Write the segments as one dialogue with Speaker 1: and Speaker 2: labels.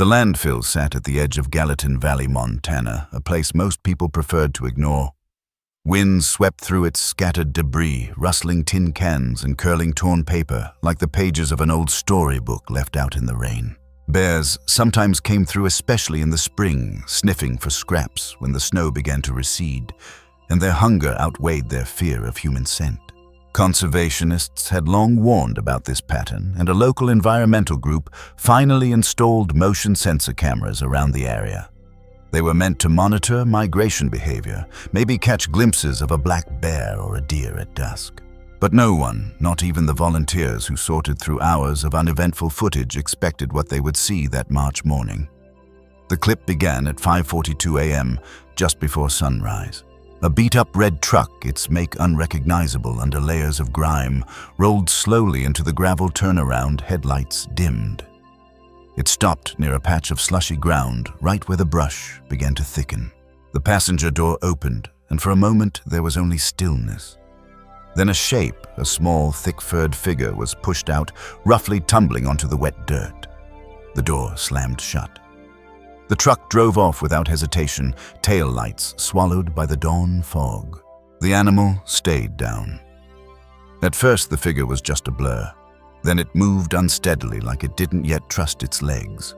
Speaker 1: The landfill sat at the edge of Gallatin Valley, Montana, a place most people preferred to ignore. Winds swept through its scattered debris, rustling tin cans and curling torn paper like the pages of an old storybook left out in the rain. Bears sometimes came through, especially in the spring, sniffing for scraps when the snow began to recede, and their hunger outweighed their fear of human scent. Conservationists had long warned about this pattern, and a local environmental group finally installed motion sensor cameras around the area. They were meant to monitor migration behavior, maybe catch glimpses of a black bear or a deer at dusk. But no one, not even the volunteers who sorted through hours of uneventful footage, expected what they would see that March morning. The clip began at 5:42 a.m., just before sunrise. A beat-up red truck, its make unrecognizable under layers of grime, rolled slowly into the gravel turnaround, headlights dimmed. It stopped near a patch of slushy ground, right where the brush began to thicken. The passenger door opened, and for a moment there was only stillness. Then a shape, a small, thick-furred figure, was pushed out, roughly tumbling onto the wet dirt. The door slammed shut. The truck drove off without hesitation, tail lights swallowed by the dawn fog. The animal stayed down. At first, the figure was just a blur. Then it moved unsteadily, like it didn't yet trust its legs.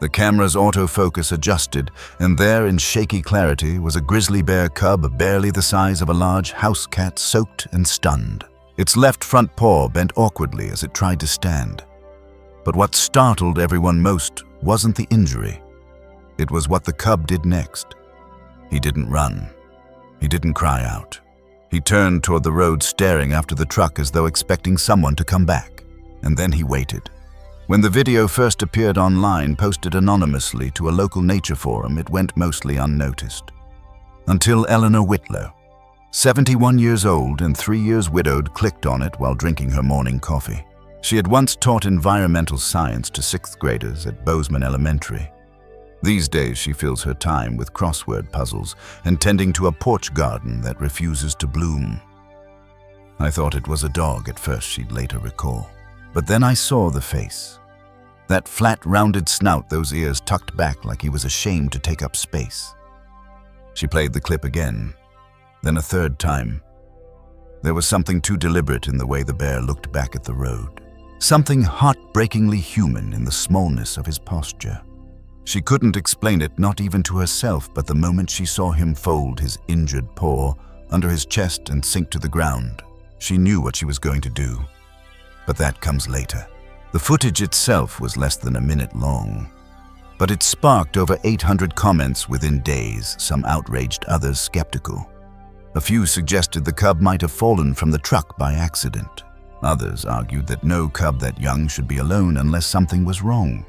Speaker 1: The camera's autofocus adjusted, and there, in shaky clarity, was a grizzly bear cub barely the size of a large house cat, soaked and stunned. Its left front paw bent awkwardly as it tried to stand. But what startled everyone most wasn't the injury. It was what the cub did next. He didn't run. He didn't cry out. He turned toward the road, staring after the truck as though expecting someone to come back. And then he waited. When the video first appeared online, posted anonymously to a local nature forum, it went mostly unnoticed. Until Eleanor, 71 years old and 3 years widowed, clicked on it while drinking her morning coffee. She had once taught environmental science to 6th graders at Bozeman Elementary. These days, she fills her time with crossword puzzles and tending to a porch garden that refuses to bloom. I thought it was a dog at first, she'd later recall. But then I saw the face. That flat, rounded snout, those ears tucked back like he was ashamed to take up space. She played the clip again, then a third time. There was something too deliberate in the way the bear looked back at the road. Something heartbreakingly human in the smallness of his posture. She couldn't explain it, not even to herself, but the moment she saw him fold his injured paw under his chest and sink to the ground, she knew what she was going to do. But that comes later. The footage itself was less than a minute long, but it sparked over 800 comments within days, some outraged, others skeptical. A few suggested the cub might have fallen from the truck by accident. Others argued that no cub that young should be alone unless something was wrong.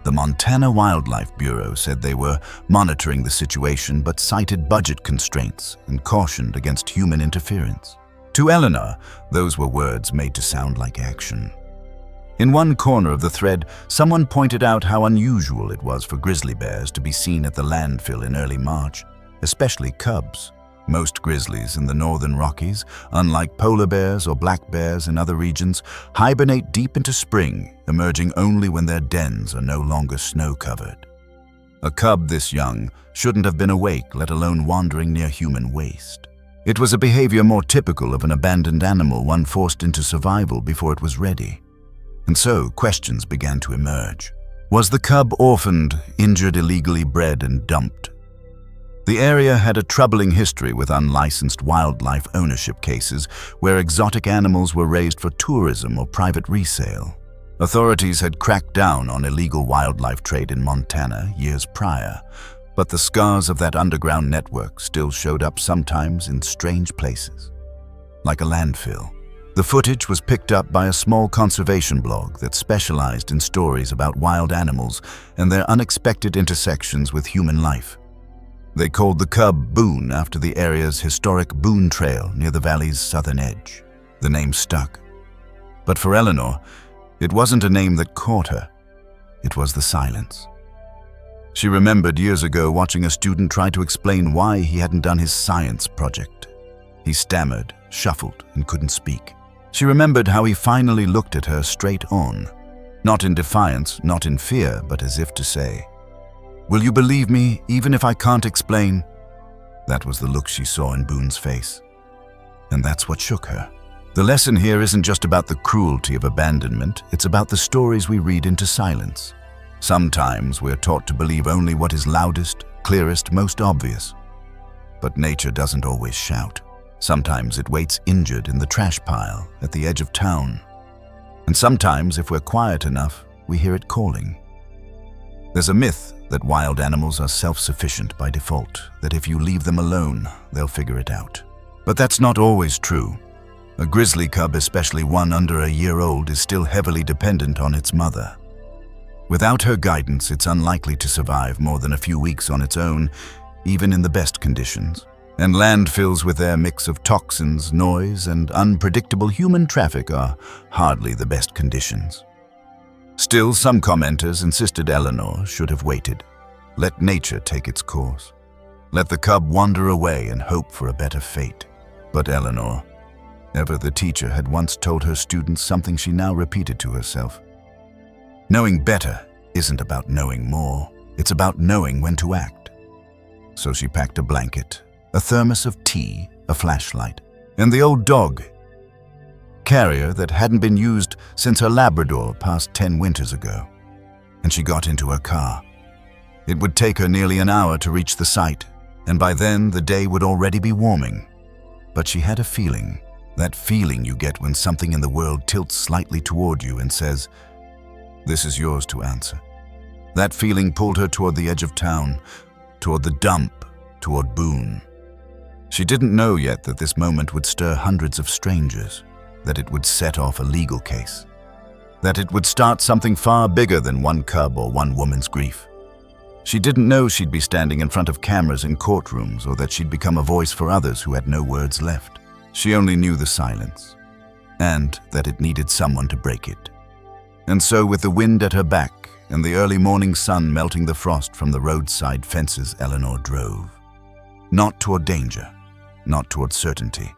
Speaker 1: The Montana Wildlife Bureau said they were monitoring the situation but cited budget constraints and cautioned against human interference. To Eleanor, those were words made to sound like action. In one corner of the thread, someone pointed out how unusual it was for grizzly bears to be seen at the landfill in early March, especially cubs. Most grizzlies in the northern Rockies, unlike polar bears or black bears in other regions, hibernate deep into spring, emerging only when their dens are no longer snow-covered. A cub this young shouldn't have been awake, let alone wandering near human waste. It was a behavior more typical of an abandoned animal, one forced into survival before it was ready. And so questions began to emerge. Was the cub orphaned, injured, illegally bred, and dumped? The area had a troubling history with unlicensed wildlife ownership cases where exotic animals were raised for tourism or private resale. Authorities had cracked down on illegal wildlife trade in Montana years prior, but the scars of that underground network still showed up sometimes in strange places, like a landfill. The footage was picked up by a small conservation blog that specialized in stories about wild animals and their unexpected intersections with human life. They called the cub Boone after the area's historic Boone Trail near the valley's southern edge. The name stuck. But for Eleanor, it wasn't a name that caught her. It was the silence. She remembered years ago watching a student try to explain why he hadn't done his science project. He stammered, shuffled, and couldn't speak. She remembered how he finally looked at her straight on. Not in defiance, not in fear, but as if to say, "Will you believe me even if I can't explain?" That was the look she saw in Boone's face. And that's what shook her. The lesson here isn't just about the cruelty of abandonment, it's about the stories we read into silence. Sometimes we're taught to believe only what is loudest, clearest, most obvious. But nature doesn't always shout. Sometimes it waits injured in the trash pile at the edge of town. And sometimes, if we're quiet enough, we hear it calling. There's a myth that wild animals are self-sufficient by default, that if you leave them alone, they'll figure it out. But that's not always true. A grizzly cub, especially one under a year old, is still heavily dependent on its mother. Without her guidance, it's unlikely to survive more than a few weeks on its own, even in the best conditions. And landfills with their mix of toxins, noise, and unpredictable human traffic are hardly the best conditions. Still, some commenters insisted Eleanor should have waited. Let nature take its course. Let the cub wander away and hope for a better fate. But Eleanor, ever the teacher, had once told her students something she now repeated to herself. Knowing better isn't about knowing more, it's about knowing when to act. So she packed a blanket, a thermos of tea, a flashlight, and the old dog carrier that hadn't been used since her Labrador passed 10 winters ago. And she got into her car. It would take her nearly an hour to reach the site, and by then the day would already be warming. But she had a feeling, that feeling you get when something in the world tilts slightly toward you and says, "This is yours to answer." That feeling pulled her toward the edge of town, toward the dump, toward Boone. She didn't know yet that this moment would stir hundreds of strangers, that it would set off a legal case, that it would start something far bigger than one cub or one woman's grief. She didn't know she'd be standing in front of cameras in courtrooms, or that she'd become a voice for others who had no words left. She only knew the silence, and that it needed someone to break it. And so, with the wind at her back and the early morning sun melting the frost from the roadside fences, Eleanor drove. Not toward danger, not toward certainty,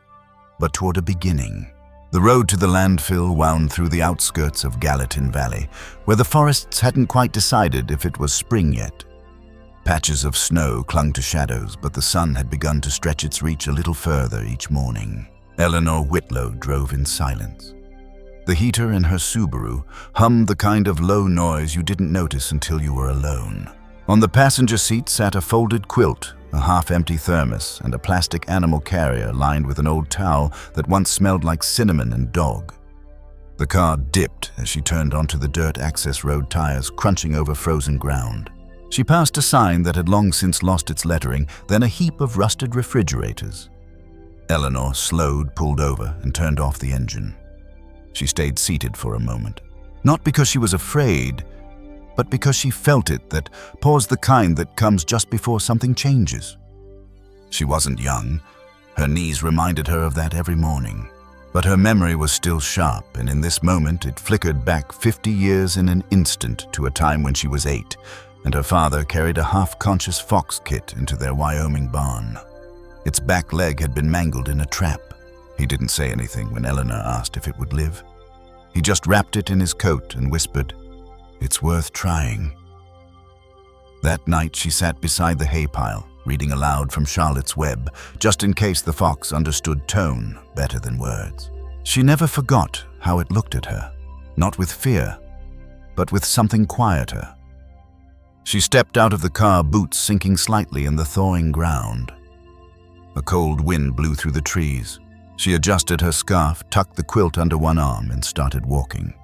Speaker 1: but toward a beginning. The road to the landfill wound through the outskirts of Gallatin Valley, where the forests hadn't quite decided if it was spring yet. Patches of snow clung to shadows, but the sun had begun to stretch its reach a little further each morning. Eleanor Whitlow drove in silence. The heater in her Subaru hummed the kind of low noise you didn't notice until you were alone. On the passenger seat sat a folded quilt, a half-empty thermos, and a plastic animal carrier lined with an old towel that once smelled like cinnamon and dog. The car dipped as she turned onto the dirt access road, tires crunching over frozen ground. She passed a sign that had long since lost its lettering, then a heap of rusted refrigerators. Eleanor slowed, pulled over, and turned off the engine. She stayed seated for a moment, not because she was afraid, but because she felt it, that pause, the kind that comes just before something changes. She wasn't young. Her knees reminded her of that every morning. But her memory was still sharp, and in this moment it flickered back 50 years in an instant to a time when she was 8, and her father carried a half-conscious fox kit into their Wyoming barn. Its back leg had been mangled in a trap. He didn't say anything when Eleanor asked if it would live. He just wrapped it in his coat and whispered, "It's worth trying." That night she sat beside the hay pile, reading aloud from Charlotte's Web, just in case the fox understood tone better than words. She never forgot how it looked at her, not with fear, but with something quieter. She stepped out of the car, boots sinking slightly in the thawing ground. A cold wind blew through the trees. She adjusted her scarf, tucked the quilt under one arm, and started walking.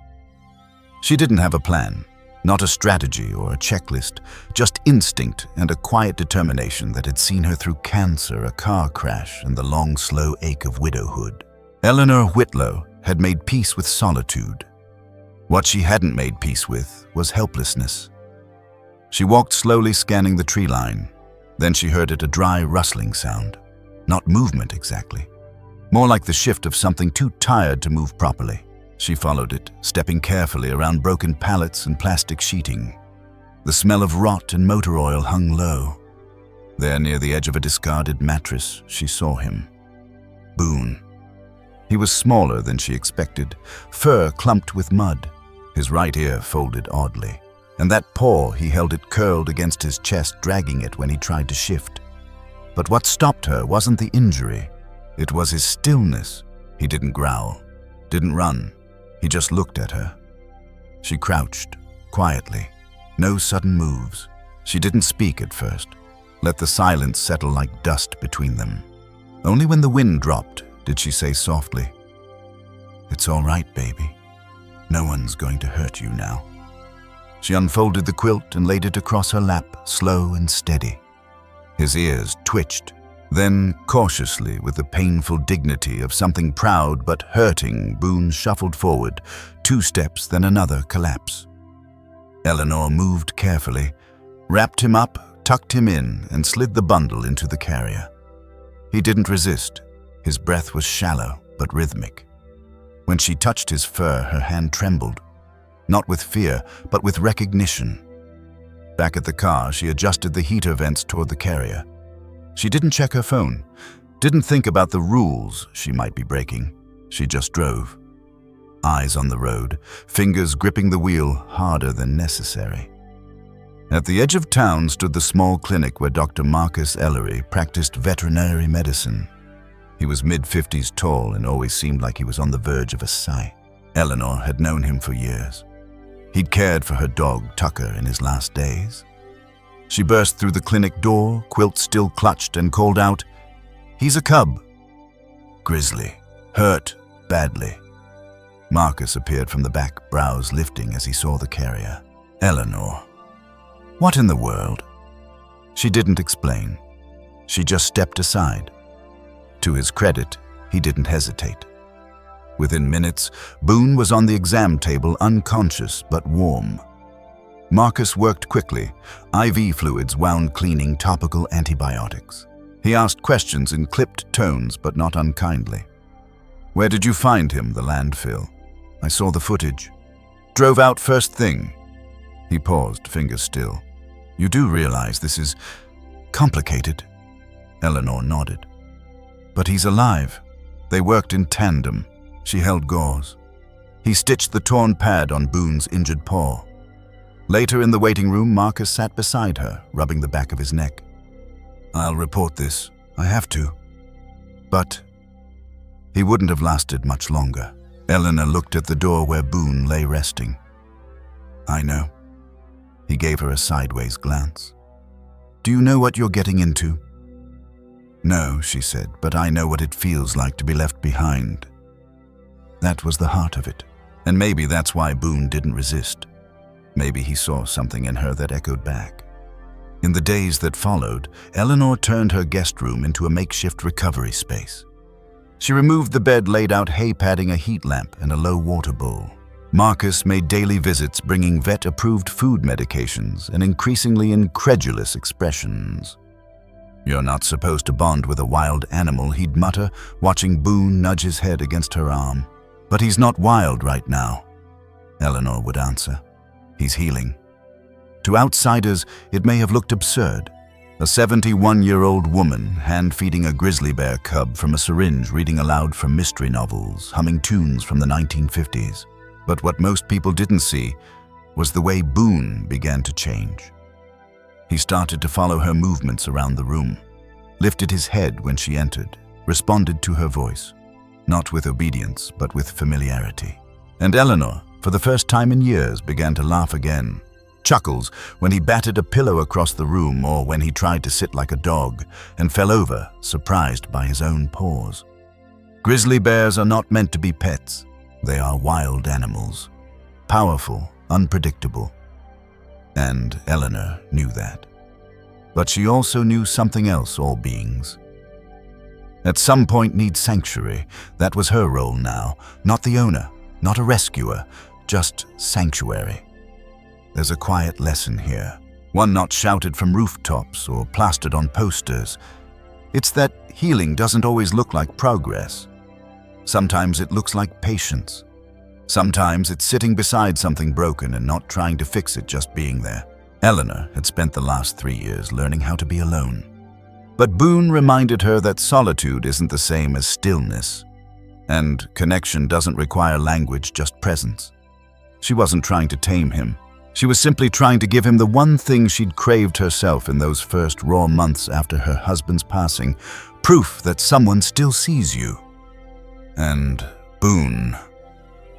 Speaker 1: She didn't have a plan, not a strategy or a checklist, just instinct and a quiet determination that had seen her through cancer, a car crash, and the long, slow ache of widowhood. Eleanor Whitlow had made peace with solitude. What she hadn't made peace with was helplessness. She walked slowly, scanning the tree line. Then she heard it, a dry, rustling sound. Not movement exactly, more like the shift of something too tired to move properly. She followed it, stepping carefully around broken pallets and plastic sheeting. The smell of rot and motor oil hung low. There, near the edge of a discarded mattress, she saw him. Boone. He was smaller than she expected, fur clumped with mud. his right ear folded oddly, and that paw he held it curled against his chest, dragging it when he tried to shift. But what stopped her wasn't the injury. It was his stillness. He didn't growl, didn't run. He just looked at her. She crouched, quietly. No sudden moves. She didn't speak at first. Let the silence settle like dust between them. Only when the wind dropped did she say softly, "It's all right, baby. No one's going to hurt you now." She unfolded the quilt and laid it across her lap, slow and steady. His ears twitched. Then, cautiously, with the painful dignity of something proud but hurting, Boone shuffled forward, 2 steps, then another collapse. Eleanor moved carefully, wrapped him up, tucked him in, and slid the bundle into the carrier. He didn't resist. His breath was shallow but rhythmic. When she touched his fur, her hand trembled, not with fear, but with recognition. Back at the car, she adjusted the heater vents toward the carrier. She didn't check her phone, didn't think about the rules she might be breaking. She just drove. Eyes on the road, fingers gripping the wheel harder than necessary. At the edge of town stood the small clinic where Dr. Marcus Ellery practiced veterinary medicine. He was mid-50s tall and always seemed like he was on the verge of a sigh. Eleanor had known him for years. He'd cared for her dog, Tucker, in his last days. She burst through the clinic door, quilt still clutched, and called out, "He's a cub." Grizzly. Hurt badly. Marcus appeared from the back, brows lifting as he saw the carrier. Eleanor. What in the world? She didn't explain. She just stepped aside. To his credit, he didn't hesitate. Within minutes, Boone was on the exam table, unconscious but warm. Marcus worked quickly, IV fluids wound cleaning, topical antibiotics. He asked questions in clipped tones but not unkindly. "Where did you find him?" "The landfill. I saw the footage. Drove out first thing." He paused, fingers still. "You do realize this is complicated?" Eleanor nodded. "But he's alive." They worked in tandem. She held gauze. He stitched the torn pad on Boone's injured paw. Later in the waiting room, Marcus sat beside her, rubbing the back of his neck. "I'll report this. I have to." But he wouldn't have lasted much longer. Eleanor looked at the door where Boone lay resting. "I know." He gave her a sideways glance. "Do you know what you're getting into?" "No," she said, "but I know what it feels like to be left behind." That was the heart of it, and maybe that's why Boone didn't resist. Maybe he saw something in her that echoed back. In the days that followed, Eleanor turned her guest room into a makeshift recovery space. She removed the bed, laid out hay padding, a heat lamp, and a low water bowl. Marcus made daily visits, bringing vet-approved food medications and increasingly incredulous expressions. "You're not supposed to bond with a wild animal," he'd mutter, watching Boone nudge his head against her arm. "But he's not wild right now," Eleanor would answer. "He's healing." To outsiders, it may have looked absurd. A 71-year-old woman hand-feeding a grizzly bear cub from a syringe, reading aloud from mystery novels, humming tunes from the 1950s. But what most people didn't see was the way Boone began to change. He started to follow her movements around the room, lifted his head when she entered, responded to her voice, not with obedience, but with familiarity. And Eleanor, for the first time in years, began to laugh again. Chuckles when he batted a pillow across the room, or when he tried to sit like a dog and fell over, surprised by his own paws. Grizzly bears are not meant to be pets. They are wild animals, powerful, unpredictable. And Eleanor knew that. But she also knew something else all beings at some point need sanctuary. That was her role now, not the owner, not a rescuer, just sanctuary. There's a quiet lesson here, one not shouted from rooftops or plastered on posters. It's that healing doesn't always look like progress. Sometimes it looks like patience. Sometimes it's sitting beside something broken and not trying to fix it, just being there. Eleanor had spent the last 3 years learning how to be alone. But Boone reminded her that solitude isn't the same as stillness, and connection doesn't require language, just presence. She wasn't trying to tame him. She was simply trying to give him the one thing she'd craved herself in those first raw months after her husband's passing, proof that someone still sees you. And Boone.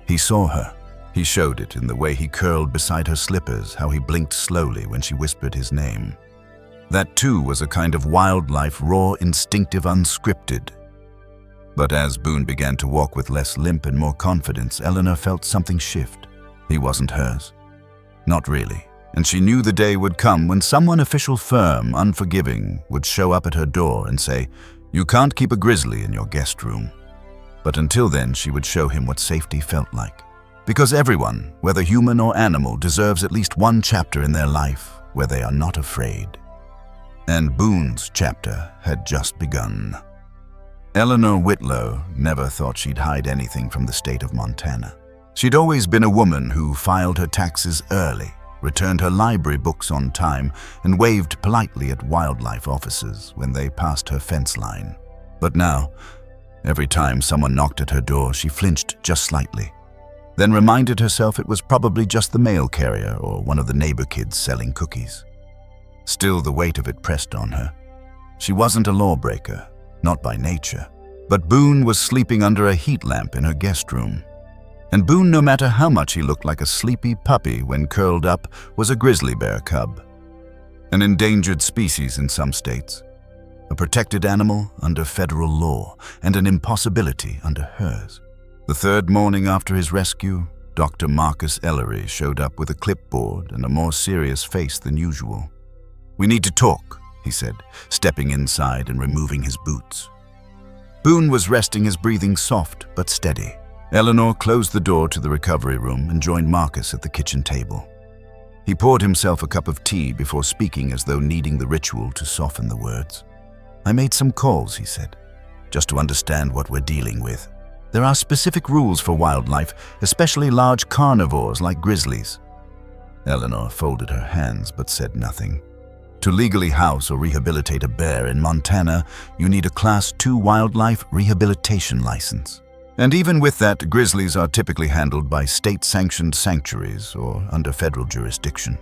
Speaker 1: He saw her. He showed it in the way he curled beside her slippers, how he blinked slowly when she whispered his name. That too was a kind of wildlife, raw, instinctive, unscripted. But as Boone began to walk with less limp and more confidence, Eleanor felt something shift. He wasn't hers. Not really. And she knew the day would come when someone official, firm, unforgiving, would show up at her door and say, "You can't keep a grizzly in your guest room." But until then, she would show him what safety felt like. Because everyone, whether human or animal, deserves at least one chapter in their life where they are not afraid. And Boone's chapter had just begun. Eleanor Whitlow never thought she'd hide anything from the state of Montana. She'd always been a woman who filed her taxes early, returned her library books on time, and waved politely at wildlife officers when they passed her fence line. But now, every time someone knocked at her door, she flinched just slightly, then reminded herself it was probably just the mail carrier or one of the neighbor kids selling cookies. Still, the weight of it pressed on her. She wasn't a lawbreaker, not by nature, but Boone was sleeping under a heat lamp in her guest room. And Boone, no matter how much he looked like a sleepy puppy when curled up, was a grizzly bear cub. An endangered species in some states, a protected animal under federal law, and an impossibility under hers. The third morning after his rescue, Dr. Marcus Ellery showed up with a clipboard and a more serious face than usual. "We need to talk," he said, stepping inside and removing his boots. Boone was resting, his breathing soft but steady. Eleanor closed the door to the recovery room and joined Marcus at the kitchen table. He poured himself a cup of tea before speaking, as though needing the ritual to soften the words. "I made some calls," he said, "just to understand what we're dealing with. There are specific rules for wildlife, especially large carnivores like grizzlies." Eleanor folded her hands but said nothing. To legally house or rehabilitate a bear in Montana, you need a Class 2 wildlife rehabilitation license. And even with that, grizzlies are typically handled by state-sanctioned sanctuaries or under federal jurisdiction.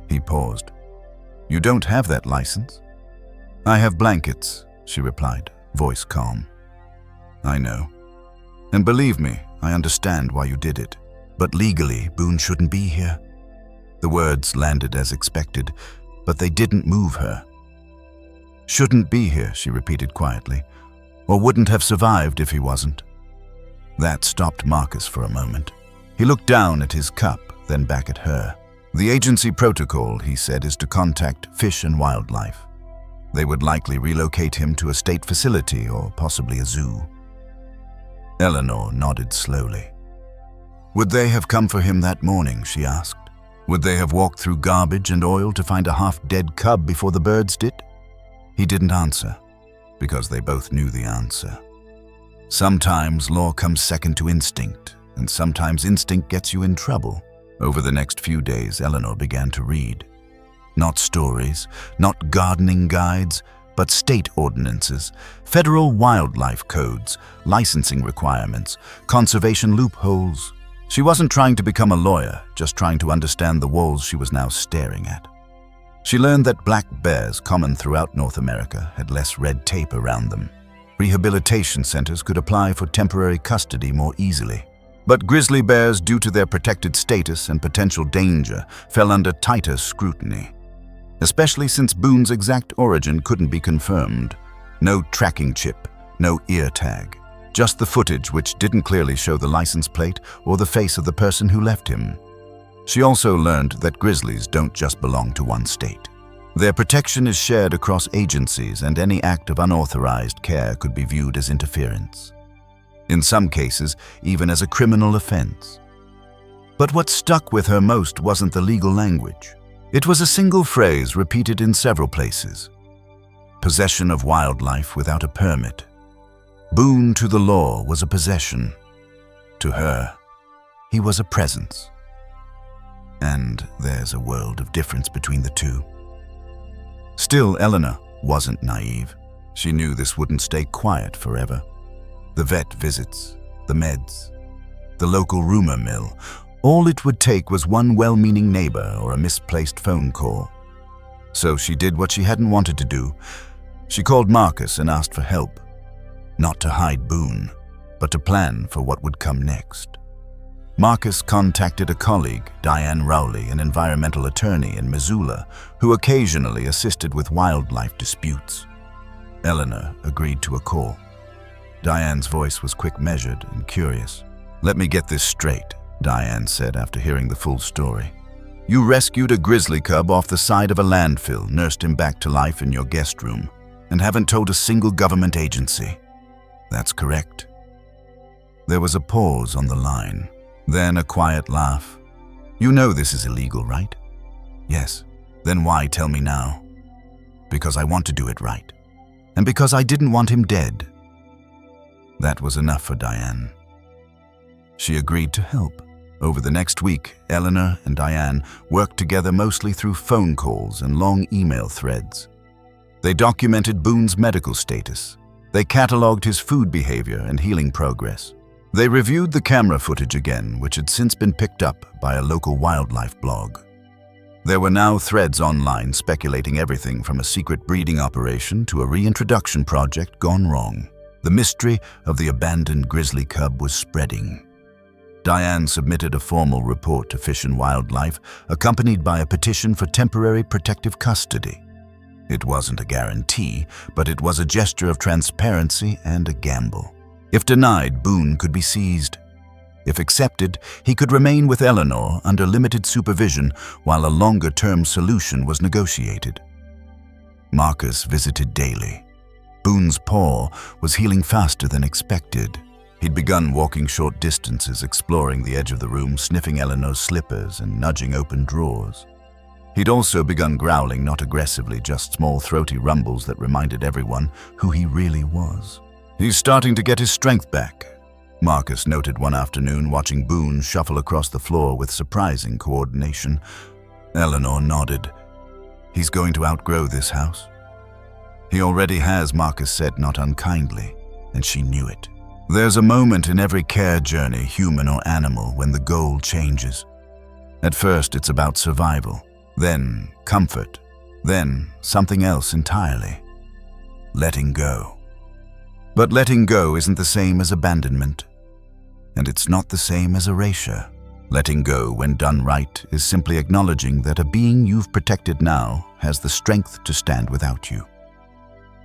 Speaker 1: He paused. "You don't have that license?" "I have blankets," she replied, voice calm. "I know. And believe me, I understand why you did it. But legally, Boone shouldn't be here." The words landed as expected, but they didn't move her. "Shouldn't be here," she repeated quietly, "or wouldn't have survived if he wasn't." That stopped Marcus for a moment. He looked down at his cup, then back at her. "The agency protocol," he said, "is to contact Fish and Wildlife. They would likely relocate him to a state facility or possibly a zoo." Eleanor nodded slowly. "Would they have come for him that morning?" she asked. "Would they have walked through garbage and oil to find a half-dead cub before the birds did?" He didn't answer, because they both knew the answer. Sometimes law comes second to instinct, and sometimes instinct gets you in trouble. Over the next few days, Eleanor began to read. Not stories, not gardening guides, but state ordinances, federal wildlife codes, licensing requirements, conservation loopholes. She wasn't trying to become a lawyer, just trying to understand the walls she was now staring at. She learned that black bears, common throughout North America, had less red tape around them. Rehabilitation centers could apply for temporary custody more easily. But grizzly bears, due to their protected status and potential danger, fell under tighter scrutiny. Especially since Boone's exact origin couldn't be confirmed. No tracking chip, no ear tag. Just the footage, which didn't clearly show the license plate or the face of the person who left him. She also learned that grizzlies don't just belong to one state. Their protection is shared across agencies, and any act of unauthorized care could be viewed as interference. In some cases, even as a criminal offense. But what stuck with her most wasn't the legal language. It was a single phrase repeated in several places. Possession of wildlife without a permit. Boone, to the law, was a possession. To her, he was a presence. And there's a world of difference between the two. Still, Eleanor wasn't naive. She knew this wouldn't stay quiet forever. The vet visits, the meds, the local rumor mill, All it would take was one well-meaning neighbor or a misplaced phone call. So she did what she hadn't wanted to do. She called Marcus and asked for help. Not to hide Boone, but to plan for what would come next. Marcus contacted a colleague, Diane Rowley, an environmental attorney in Missoula, who occasionally assisted with wildlife disputes. Eleanor agreed to a call. Diane's voice was quick-measured and curious. "Let me get this straight," Diane said after hearing the full story. "You rescued a grizzly cub off the side of a landfill, nursed him back to life in your guest room, and haven't told a single government agency." "That's correct." There was a pause on the line, then a quiet laugh. "You know this is illegal, right?" "Yes." "Then why tell me now?" "Because I want to do it right. And because I didn't want him dead." That was enough for Diane. She agreed to help. Over the next week, Eleanor and Diane worked together mostly through phone calls and long email threads. They documented Boone's medical status. They cataloged his food behavior and healing progress. They reviewed the camera footage again, which had since been picked up by a local wildlife blog. There were now threads online speculating everything from a secret breeding operation to a reintroduction project gone wrong. The mystery of the abandoned grizzly cub was spreading. Diane submitted a formal report to Fish and Wildlife, accompanied by a petition for temporary protective custody. It wasn't a guarantee, but it was a gesture of transparency and a gamble. If denied, Boone could be seized. If accepted, he could remain with Eleanor under limited supervision while a longer-term solution was negotiated. Marcus visited daily. Boone's paw was healing faster than expected. He'd begun walking short distances, exploring the edge of the room, sniffing Eleanor's slippers and nudging open drawers. He'd also begun growling, not aggressively, just small throaty rumbles that reminded everyone who he really was. "He's starting to get his strength back," Marcus noted one afternoon, watching Boone shuffle across the floor with surprising coordination. Eleanor nodded. "He's going to outgrow this house." "He already has," Marcus said, not unkindly, and she knew it. There's a moment in every care journey, human or animal, when the goal changes. At first, it's about survival, then comfort, then something else entirely. Letting go. But letting go isn't the same as abandonment. And it's not the same as erasure. Letting go, when done right, is simply acknowledging that a being you've protected now has the strength to stand without you.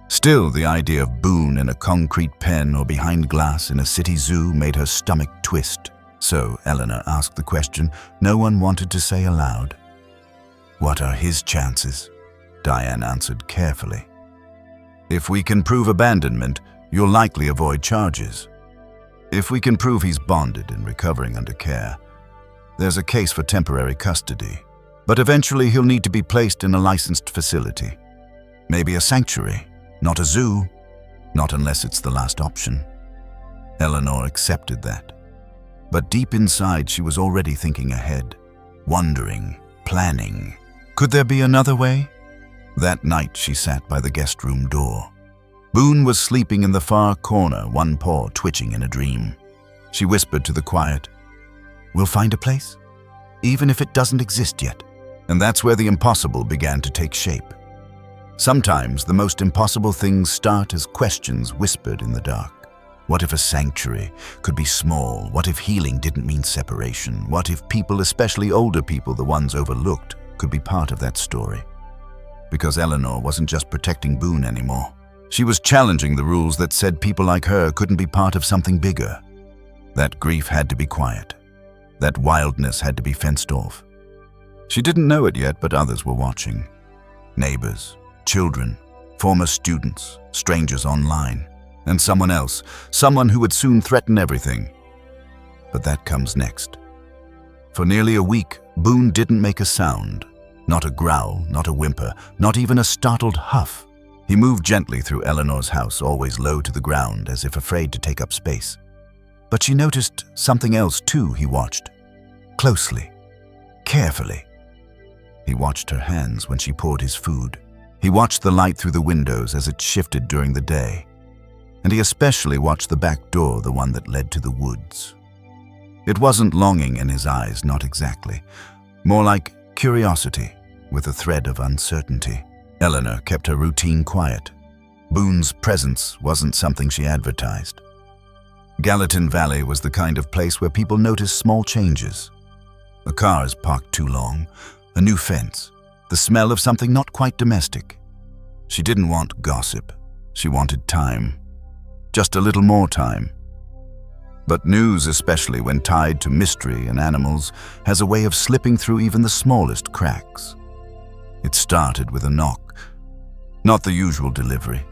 Speaker 1: Still, the idea of Boone in a concrete pen or behind glass in a city zoo made her stomach twist. So Eleanor asked the question no one wanted to say aloud. "What are his chances?" Diane answered carefully. "If we can prove abandonment, you'll likely avoid charges. If we can prove he's bonded and recovering under care, there's a case for temporary custody. But eventually he'll need to be placed in a licensed facility. Maybe a sanctuary. Not a zoo, not unless it's the last option." Eleanor accepted that. But deep inside, she was already thinking ahead, wondering, planning. Could there be another way? That night, she sat by the guest room door. Boone was sleeping in the far corner, one paw twitching in a dream. She whispered to the quiet, "We'll find a place, even if it doesn't exist yet." And that's where the impossible began to take shape. Sometimes the most impossible things start as questions whispered in the dark. What if a sanctuary could be small? What if healing didn't mean separation? What if people, especially older people, the ones overlooked, could be part of that story? Because Eleanor wasn't just protecting Boone anymore. She was challenging the rules that said people like her couldn't be part of something bigger. That grief had to be quiet. That wildness had to be fenced off. She didn't know it yet, but others were watching. Neighbors, children, former students, strangers online, and someone else, someone who would soon threaten everything. But that comes next. For nearly a week, Boone didn't make a sound. Not a growl, not a whimper, not even a startled huff. He moved gently through Eleanor's house, always low to the ground, as if afraid to take up space. But she noticed something else too. He watched. Closely. Carefully. He watched her hands when she poured his food. He watched the light through the windows as it shifted during the day. And he especially watched the back door, the one that led to the woods. It wasn't longing in his eyes, not exactly. More like curiosity, with a thread of uncertainty. Eleanor kept her routine quiet. Boone's presence wasn't something she advertised. Gallatin Valley was the kind of place where people noticed small changes. A car's parked too long, a new fence, the smell of something not quite domestic. She didn't want gossip. She wanted time. Just a little more time. But news, especially when tied to mystery and animals, has a way of slipping through even the smallest cracks. It started with a knock. Not the usual delivery.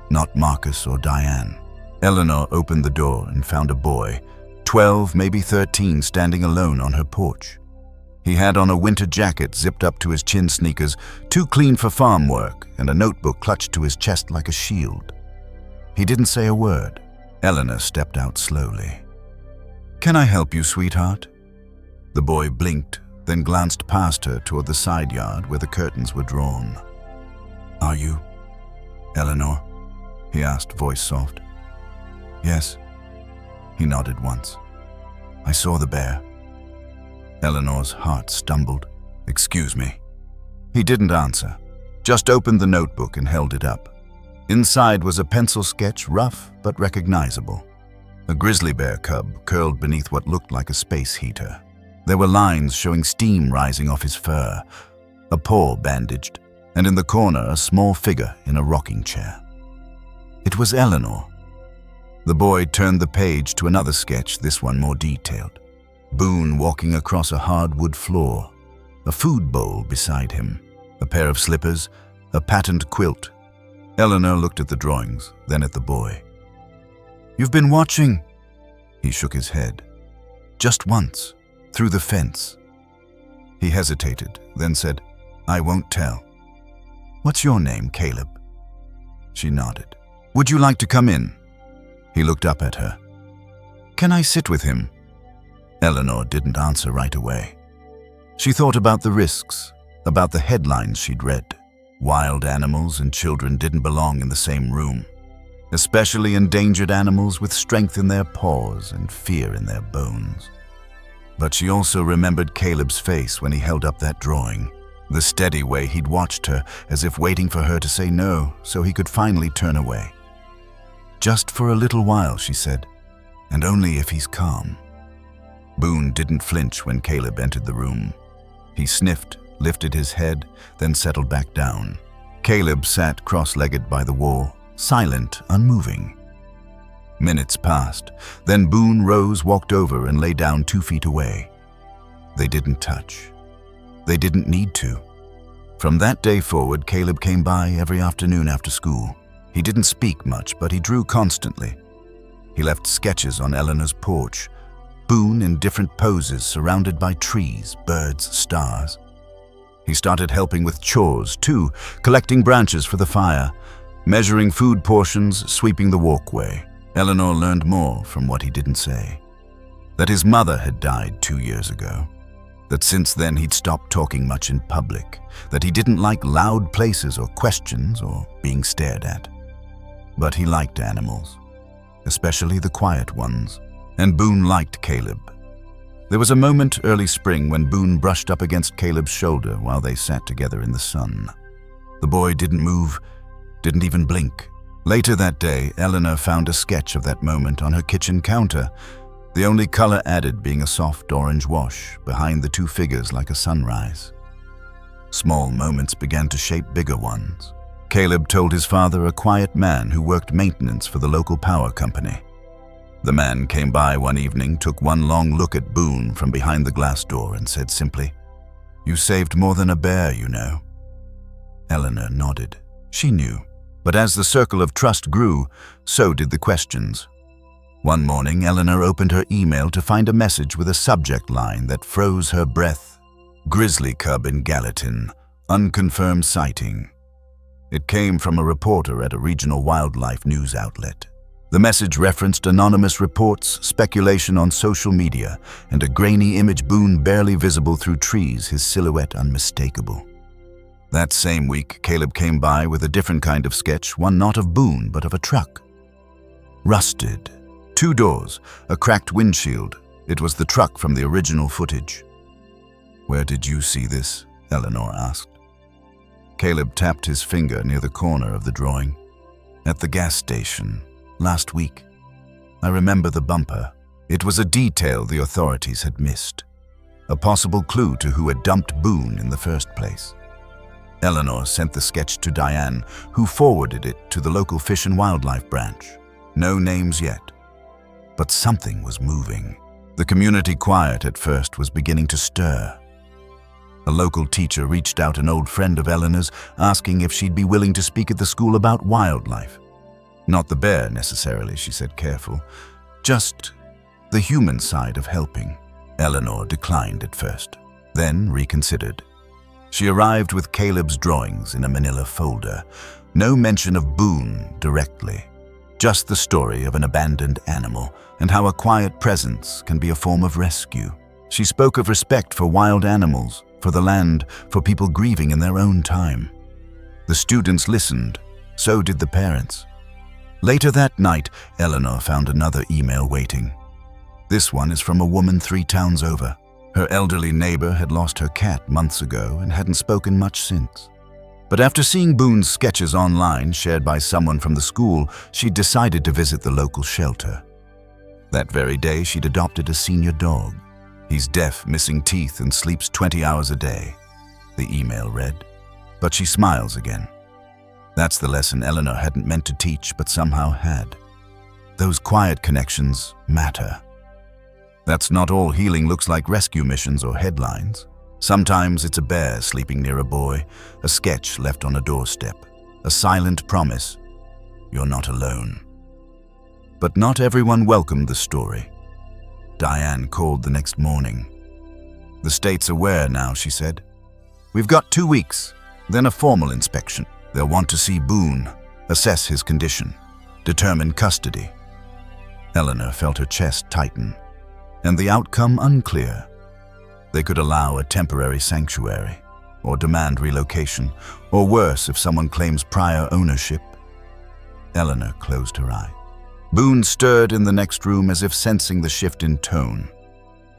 Speaker 1: Not Marcus or Diane. Eleanor opened the door and found a boy, 12, maybe 13, standing alone on her porch. He had on a winter jacket zipped up to his chin sneakers, too clean for farm work, and a notebook clutched to his chest like a shield. He didn't say a word. Eleanor stepped out slowly. "Can I help you, sweetheart?" The boy blinked, then glanced past her toward the side yard where the curtains were drawn. "Are you Eleanor?" he asked, voice soft. "Yes." He nodded once. "I saw the bear." Eleanor's heart stumbled. "Excuse me." He didn't answer, just opened the notebook and held it up. Inside was a pencil sketch, rough but recognizable. A grizzly bear cub curled beneath what looked like a space heater. There were lines showing steam rising off his fur, a paw bandaged, and in the corner a small figure in a rocking chair. It was Eleanor. The boy turned the page to another sketch, this one more detailed. Boone walking across a hardwood floor, a food bowl beside him, a pair of slippers, a patterned quilt. Eleanor looked at the drawings, then at the boy. "You've been watching?" He shook his head. "Just once, through the fence." He hesitated, then said, "I won't tell." "What's your name, Caleb?" She nodded. "Would you like to come in?" He looked up at her. "Can I sit with him?" Eleanor didn't answer right away. She thought about the risks, about the headlines she'd read. Wild animals and children didn't belong in the same room, especially endangered animals with strength in their paws and fear in their bones. But she also remembered Caleb's face when he held up that drawing, the steady way he'd watched her, as if waiting for her to say no so he could finally turn away. "Just for a little while," she said, "and only if he's calm." Boone didn't flinch when Caleb entered the room. He sniffed, lifted his head, then settled back down. Caleb sat cross-legged by the wall, silent, unmoving. Minutes passed. Then Boone rose, walked over, and lay down 2 feet away. They didn't touch. They didn't need to. From that day forward, Caleb came by every afternoon after school. He didn't speak much, but he drew constantly. He left sketches on Eleanor's porch, Boone in different poses surrounded by trees, birds, stars. He started helping with chores, too, collecting branches for the fire, measuring food portions, sweeping the walkway. Eleanor learned more from what he didn't say. That his mother had died 2 years ago. That since then he'd stopped talking much in public. That he didn't like loud places or questions or being stared at. But he liked animals, especially the quiet ones. And Boone liked Caleb. There was a moment early spring when Boone brushed up against Caleb's shoulder while they sat together in the sun. The boy didn't move, didn't even blink. Later that day, Eleanor found a sketch of that moment on her kitchen counter, the only color added being a soft orange wash behind the 2 figures like a sunrise. Small moments began to shape bigger ones. Caleb told his father a quiet man who worked maintenance for the local power company. The man came by one evening, took one long look at Boone from behind the glass door and said simply, "You saved more than a bear, you know." Eleanor nodded. She knew. But as the circle of trust grew, so did the questions. One morning, Eleanor opened her email to find a message with a subject line that froze her breath. "Grizzly cub in Gallatin, unconfirmed sighting." It came from a reporter at a regional wildlife news outlet. The message referenced anonymous reports, speculation on social media, and a grainy image Boone barely visible through trees, his silhouette unmistakable. That same week, Caleb came by with a different kind of sketch, one not of Boone, but of a truck. Rusted. 2 doors, a cracked windshield, It was the truck from the original footage. "Where did you see this?" Eleanor asked. Caleb tapped his finger near the corner of the drawing. "At the gas station, last week. I remember the bumper. It was a detail the authorities had missed. A possible clue to who had dumped Boone in the first place." Eleanor sent the sketch to Diane, who forwarded it to the local Fish and Wildlife branch. No names yet. But something was moving. The community quiet at first was beginning to stir. A local teacher reached out an old friend of Eleanor's, asking if she'd be willing to speak at the school about wildlife. "Not the bear necessarily," she said, careful. "Just the human side of helping." Eleanor declined at first, then reconsidered. She arrived with Caleb's drawings in a manila folder. No mention of Boone directly. Just the story of an abandoned animal and how a quiet presence can be a form of rescue. She spoke of respect for wild animals, for the land, for people grieving in their own time. The students listened, so did the parents. Later that night, Eleanor found another email waiting. This one is from a woman 3 towns over. Her elderly neighbor had lost her cat months ago and hadn't spoken much since. But after seeing Boone's sketches online shared by someone from the school, she decided to visit the local shelter. That very day, she'd adopted a senior dog. "He's deaf, missing teeth, and sleeps 20 hours a day," the email read. But she smiles again. That's the lesson Eleanor hadn't meant to teach, but somehow had. Those quiet connections matter. That's not all healing looks like rescue missions or headlines. Sometimes it's a bear sleeping near a boy, a sketch left on a doorstep, a silent promise, you're not alone. But not everyone welcomed the story. Diane called the next morning. "The state's aware now," she said. "We've got 2 weeks, then a formal inspection. They'll want to see Boone, assess his condition, determine custody." Eleanor felt her chest tighten, and the outcome unclear. They could allow a temporary sanctuary, or demand relocation, or worse if someone claims prior ownership. Eleanor closed her eye. Boone stirred in the next room as if sensing the shift in tone.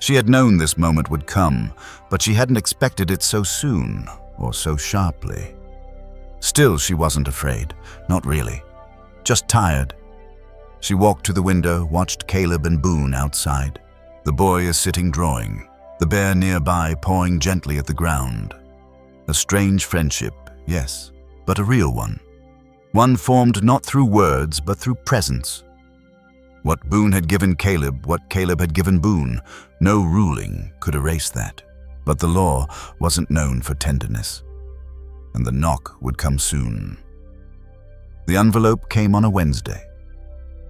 Speaker 1: She had known this moment would come, but she hadn't expected it so soon, or so sharply. Still, she wasn't afraid, not really, just tired. She walked to the window, watched Caleb and Boone outside. The boy is sitting drawing, the bear nearby pawing gently at the ground. A strange friendship, yes, but a real one. One formed not through words, but through presence. What Boone had given Caleb, what Caleb had given Boone, no ruling could erase that. But the law wasn't known for tenderness. And the knock would come soon. The envelope came on a Wednesday.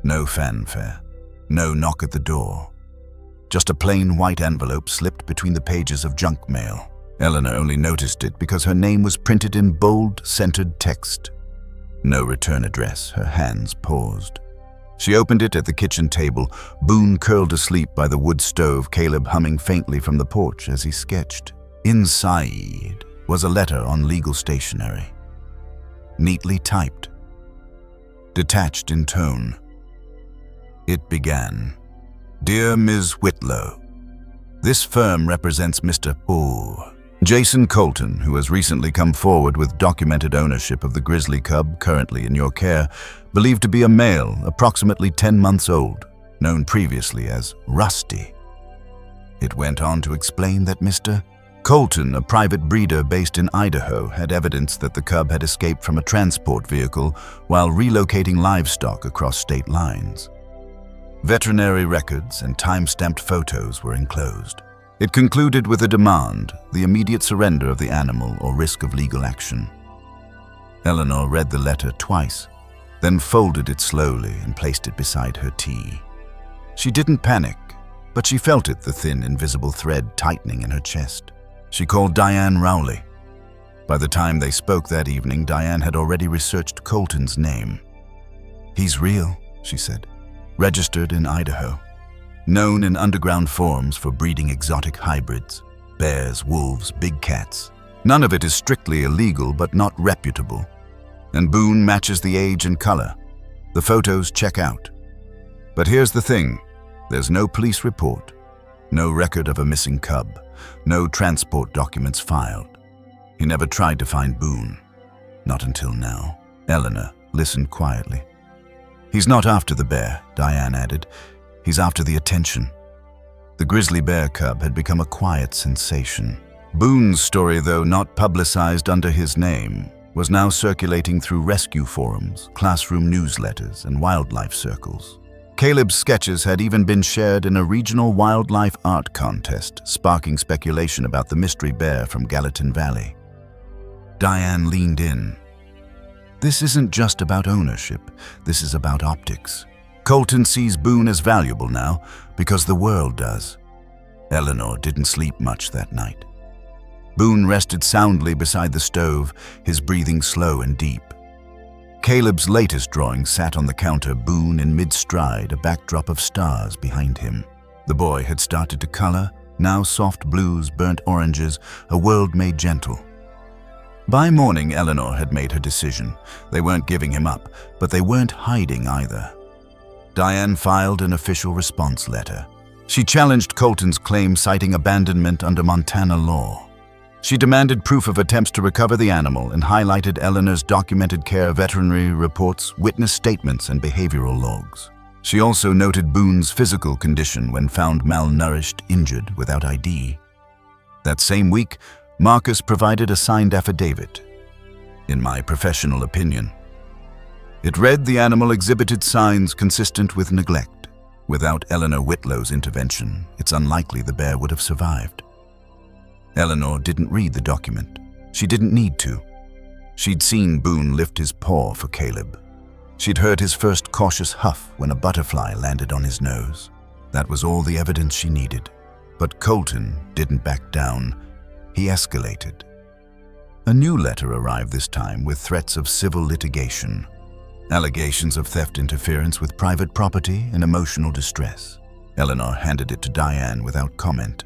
Speaker 1: No fanfare, no knock at the door. Just a plain white envelope slipped between the pages of junk mail. Eleanor only noticed it because her name was printed in bold, centered text. No return address, her hands paused. She opened it at the kitchen table, Boone curled asleep by the wood stove, Caleb humming faintly from the porch as he sketched. Inside was a letter on legal stationery. Neatly typed. Detached in tone. It began. "Dear Ms. Whitlow, this firm represents Mr. Jason Colton, who has recently come forward with documented ownership of the grizzly cub currently in your care, believed to be a male, approximately 10 months old, known previously as Rusty." It went on to explain that Mr. Colton, a private breeder based in Idaho, had evidence that the cub had escaped from a transport vehicle while relocating livestock across state lines. Veterinary records and time-stamped photos were enclosed. It concluded with a demand, the immediate surrender of the animal or risk of legal action. Eleanor read the letter twice, then folded it slowly and placed it beside her tea. She didn't panic, but she felt it, the thin, invisible thread tightening in her chest. She called Diane Rowley. By the time they spoke that evening, Diane had already researched Colton's name. "He's real," she said. "Registered in Idaho. Known in underground forms for breeding exotic hybrids. Bears, wolves, big cats. None of it is strictly illegal, but not reputable. And Boone matches the age and color. The photos check out. But here's the thing. There's no police report. No record of a missing cub, no transport documents filed. He never tried to find Boone. Not until now. Eleanor listened quietly. "He's not after the bear," Diane added. "He's after the attention." The grizzly bear cub had become a quiet sensation. Boone's story, though not publicized under his name, was now circulating through rescue forums, classroom newsletters, and wildlife circles. Caleb's sketches had even been shared in a regional wildlife art contest, sparking speculation about the mystery bear from Gallatin Valley. Diane leaned in. "This isn't just about ownership, this is about optics. Colton sees Boone as valuable now because the world does." Eleanor didn't sleep much that night. Boone rested soundly beside the stove, his breathing slow and deep. Caleb's latest drawing sat on the counter, Boone in mid-stride, a backdrop of stars behind him. The boy had started to color, now soft blues, burnt oranges, a world made gentle. By morning, Eleanor had made her decision. They weren't giving him up, but they weren't hiding either. Diane filed an official response letter. She challenged Colton's claim, citing abandonment under Montana law. She demanded proof of attempts to recover the animal and highlighted Eleanor's documented care, veterinary reports, witness statements, and behavioral logs. She also noted Boone's physical condition when found malnourished, injured, without ID. That same week, Marcus provided a signed affidavit. "In my professional opinion." It read the animal exhibited signs consistent with neglect. Without Eleanor Whitlow's intervention, it's unlikely the bear would have survived. Eleanor didn't read the document. She didn't need to. She'd seen Boone lift his paw for Caleb. She'd heard his first cautious huff when a butterfly landed on his nose. That was all the evidence she needed. But Colton didn't back down. He escalated. A new letter arrived this time with threats of civil litigation, allegations of theft, interference with private property, and emotional distress. Eleanor handed it to Diane without comment.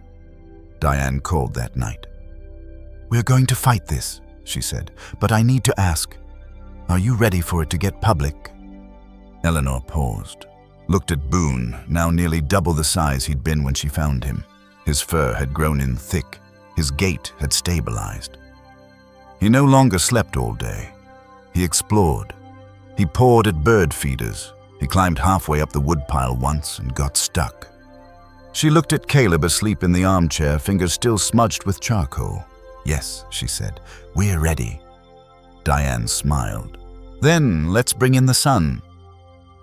Speaker 1: Diane called that night. "We're going to fight this," she said, "but I need to ask, are you ready for it to get public?" Eleanor paused, looked at Boone, now nearly double the size he'd been when she found him. His fur had grown in thick, his gait had stabilized. He no longer slept all day. He explored. He pawed at bird feeders. He climbed halfway up the woodpile once and got stuck. She looked at Caleb asleep in the armchair, fingers still smudged with charcoal. "Yes," she said, "we're ready." Diane smiled. "Then let's bring in the sun."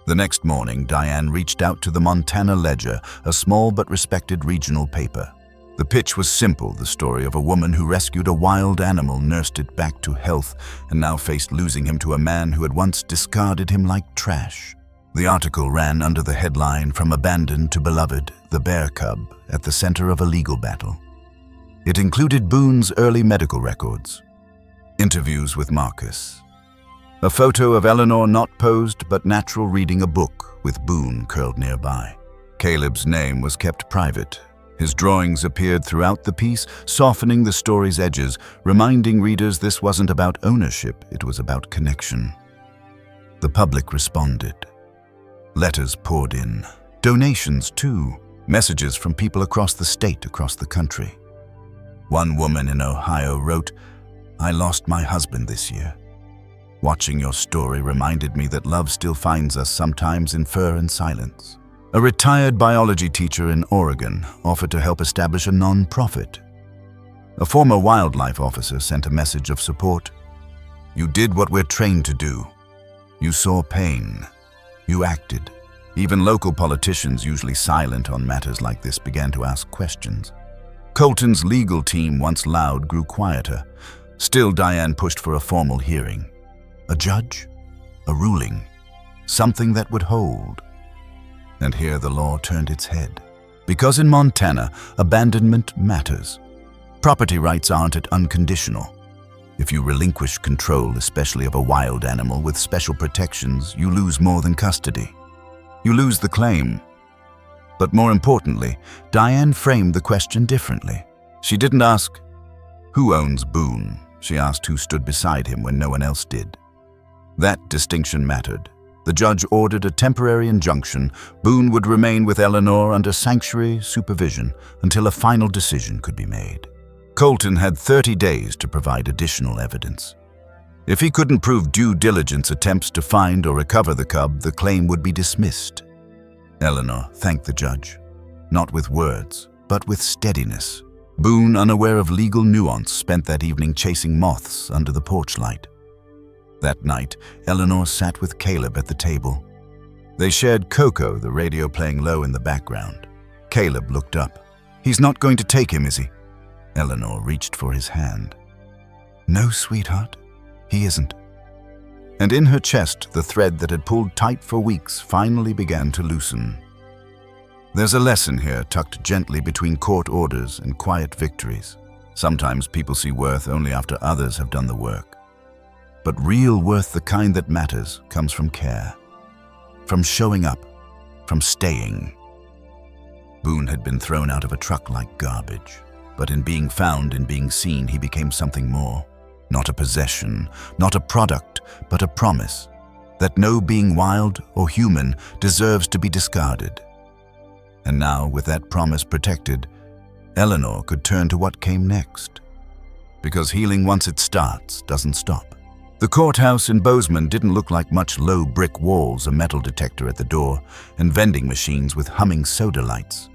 Speaker 1: The next morning, Diane reached out to the Montana Ledger, a small but respected regional paper. The pitch was simple, the story of a woman who rescued a wild animal, nursed it back to health, and now faced losing him to a man who had once discarded him like trash. The article ran under the headline, "From Abandoned to Beloved, the Bear Cub at the Center of a Legal Battle." It included Boone's early medical records, interviews with Marcus, a photo of Eleanor not posed but natural reading a book with Boone curled nearby. Caleb's name was kept private. His drawings appeared throughout the piece, softening the story's edges, reminding readers this wasn't about ownership, it was about connection. The public responded. Letters poured in. Donations, too. Messages from people across the state, across the country. One woman in Ohio wrote, "I lost my husband this year. Watching your story reminded me that love still finds us sometimes in fur and silence." A retired biology teacher in Oregon offered to help establish a non-profit. A former wildlife officer sent a message of support. "You did what we're trained to do. You saw pain. You acted." Even local politicians, usually silent on matters like this, began to ask questions. Colton's legal team, once loud, grew quieter. Still, Diane pushed for a formal hearing. A judge? A ruling? Something that would hold. And here the law turned its head. Because in Montana, abandonment matters. Property rights aren't unconditional. If you relinquish control, especially of a wild animal with special protections, you lose more than custody. You lose the claim. But more importantly, Diane framed the question differently. She didn't ask, "Who owns Boone?" She asked who stood beside him when no one else did. That distinction mattered. The judge ordered a temporary injunction. Boone would remain with Eleanor under sanctuary supervision until a final decision could be made. Colton had 30 days to provide additional evidence. If he couldn't prove due diligence attempts to find or recover the cub, the claim would be dismissed. Eleanor thanked the judge, not with words, but with steadiness. Boone, unaware of legal nuance, spent that evening chasing moths under the porch light. That night, Eleanor sat with Caleb at the table. They shared cocoa, the radio playing low in the background. Caleb looked up. "He's not going to take him, is he?" Eleanor reached for his hand. "No, sweetheart, he isn't." And in her chest, the thread that had pulled tight for weeks finally began to loosen. There's a lesson here tucked gently between court orders and quiet victories. Sometimes people see worth only after others have done the work. But real worth, the kind that matters, comes from care, from showing up, from staying. Boone had been thrown out of a truck like garbage, but in being found, in being seen, he became something more. Not a possession, not a product, but a promise that no being wild or human deserves to be discarded. And now, with that promise protected, Eleanor could turn to what came next. Because healing, once it starts, doesn't stop. The courthouse in Bozeman didn't look like much. Low brick walls, a metal detector at the door, and vending machines with humming soda lights.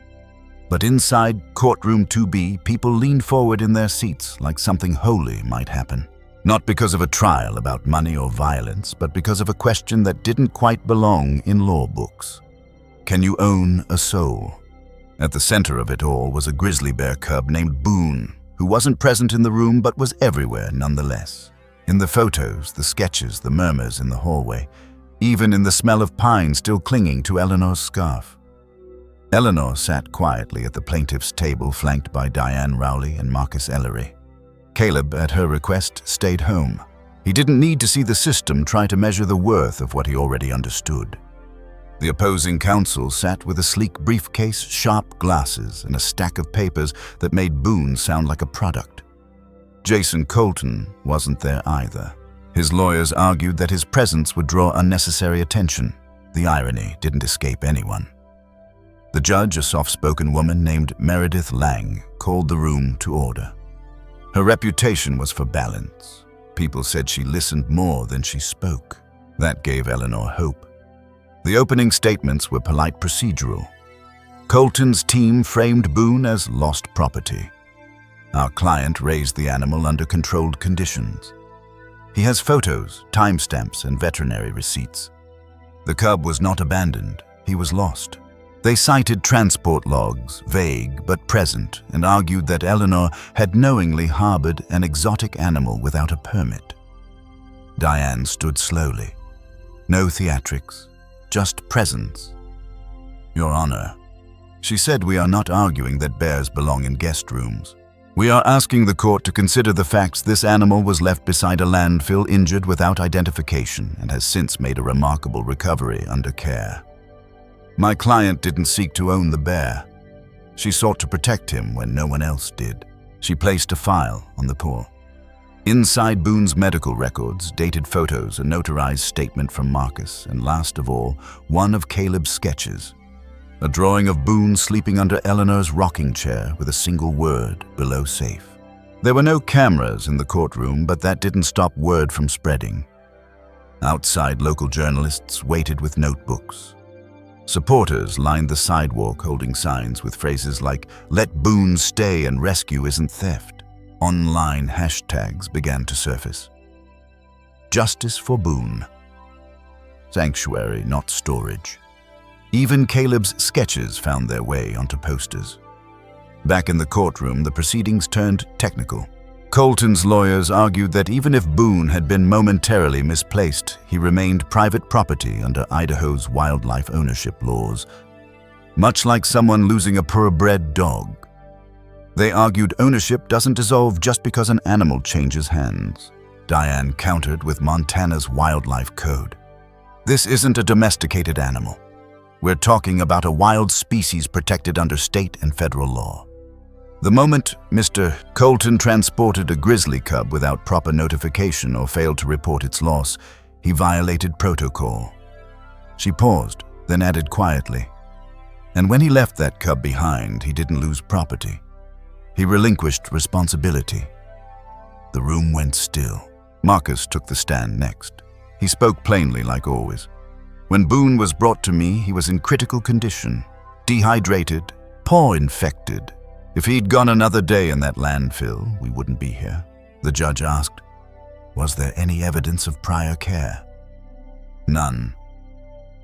Speaker 1: But inside courtroom 2B, people leaned forward in their seats like something holy might happen. Not because of a trial about money or violence, but because of a question that didn't quite belong in law books. Can you own a soul? At the center of it all was a grizzly bear cub named Boone, who wasn't present in the room but was everywhere nonetheless. In the photos, the sketches, the murmurs in the hallway, even in the smell of pine still clinging to Eleanor's scarf. Eleanor sat quietly at the plaintiff's table, flanked by Diane Rowley and Marcus Ellery. Caleb, at her request, stayed home. He didn't need to see the system try to measure the worth of what he already understood. The opposing counsel sat with a sleek briefcase, sharp glasses, and a stack of papers that made Boone sound like a product. Jason Colton wasn't there either. His lawyers argued that his presence would draw unnecessary attention. The irony didn't escape anyone. The judge, a soft-spoken woman named Meredith Lang, called the room to order. Her reputation was for balance. People said she listened more than she spoke. That gave Eleanor hope. The opening statements were polite procedural. Colton's team framed Boone as lost property. Our client raised the animal under controlled conditions. He has photos, timestamps, and veterinary receipts. The cub was not abandoned. He was lost. They cited transport logs, vague but present, and argued that Eleanor had knowingly harbored an exotic animal without a permit. Diane stood slowly. No theatrics, just presence. "Your Honor," she said, "we are not arguing that bears belong in guest rooms. We are asking the court to consider the facts this animal was left beside a landfill injured without identification and has since made a remarkable recovery under care. My client didn't seek to own the bear. She sought to protect him when no one else did." She placed a file on the paw. Inside Boone's medical records, dated photos, a notarized statement from Marcus, and last of all, one of Caleb's sketches. A drawing of Boone sleeping under Eleanor's rocking chair with a single word below safe. There were no cameras in the courtroom, but that didn't stop word from spreading. Outside, local journalists waited with notebooks. Supporters lined the sidewalk holding signs with phrases like, "Let Boone stay and rescue isn't theft." Online hashtags began to surface. Justice for Boone. Sanctuary, not storage. Even Caleb's sketches found their way onto posters. Back in the courtroom, the proceedings turned technical. Colton's lawyers argued that even if Boone had been momentarily misplaced, he remained private property under Idaho's wildlife ownership laws, much like someone losing a purebred dog. They argued ownership doesn't dissolve just because an animal changes hands. Diane countered with Montana's wildlife code. This isn't a domesticated animal. We're talking about a wild species protected under state and federal law. The moment Mr. Colton transported a grizzly cub without proper notification or failed to report its loss, he violated protocol. She paused, then added quietly, "And when he left that cub behind, he didn't lose property. He relinquished responsibility." The room went still. Marcus took the stand next. He spoke plainly, like always. "When Boone was brought to me, he was in critical condition, dehydrated, paw-infected. If he'd gone another day in that landfill, we wouldn't be here." The judge asked, "Was there any evidence of prior care?" "None.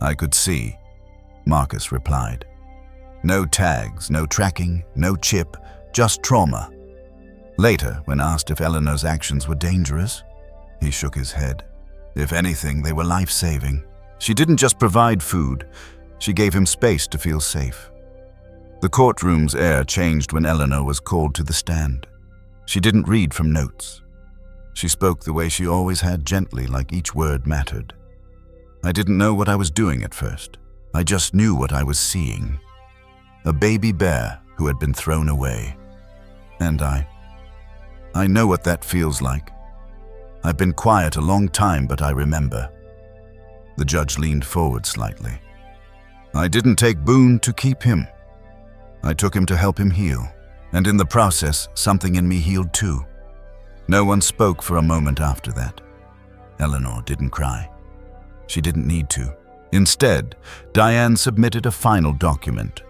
Speaker 1: I could see," Marcus replied. "No tags, no tracking, no chip, just trauma." Later, when asked if Eleanor's actions were dangerous, he shook his head. If anything, they were life-saving. She didn't just provide food, she gave him space to feel safe. The courtroom's air changed when Eleanor was called to the stand. She didn't read from notes. She spoke the way she always had, gently, like each word mattered. "I didn't know what I was doing at first. I just knew what I was seeing. A baby bear who had been thrown away. And I know what that feels like. I've been quiet a long time, but I remember." The judge leaned forward slightly. "I didn't take Boone to keep him. I took him to help him heal. And in the process, something in me healed too." No one spoke for a moment after that. Eleanor didn't cry. She didn't need to. Instead, Diane submitted a final document.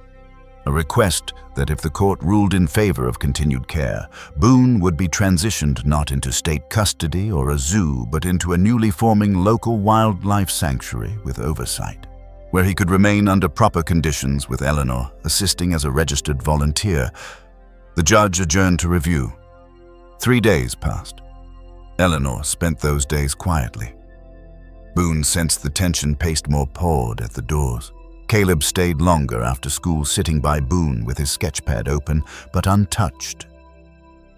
Speaker 1: A request that if the court ruled in favor of continued care, Boone would be transitioned not into state custody or a zoo, but into a newly forming local wildlife sanctuary with oversight, where he could remain under proper conditions with Eleanor assisting as a registered volunteer. The judge adjourned to review. 3 days passed. Eleanor spent those days quietly. Boone sensed the tension paced more pawed at the doors. Caleb stayed longer after school, sitting by Boone with his sketchpad open but untouched.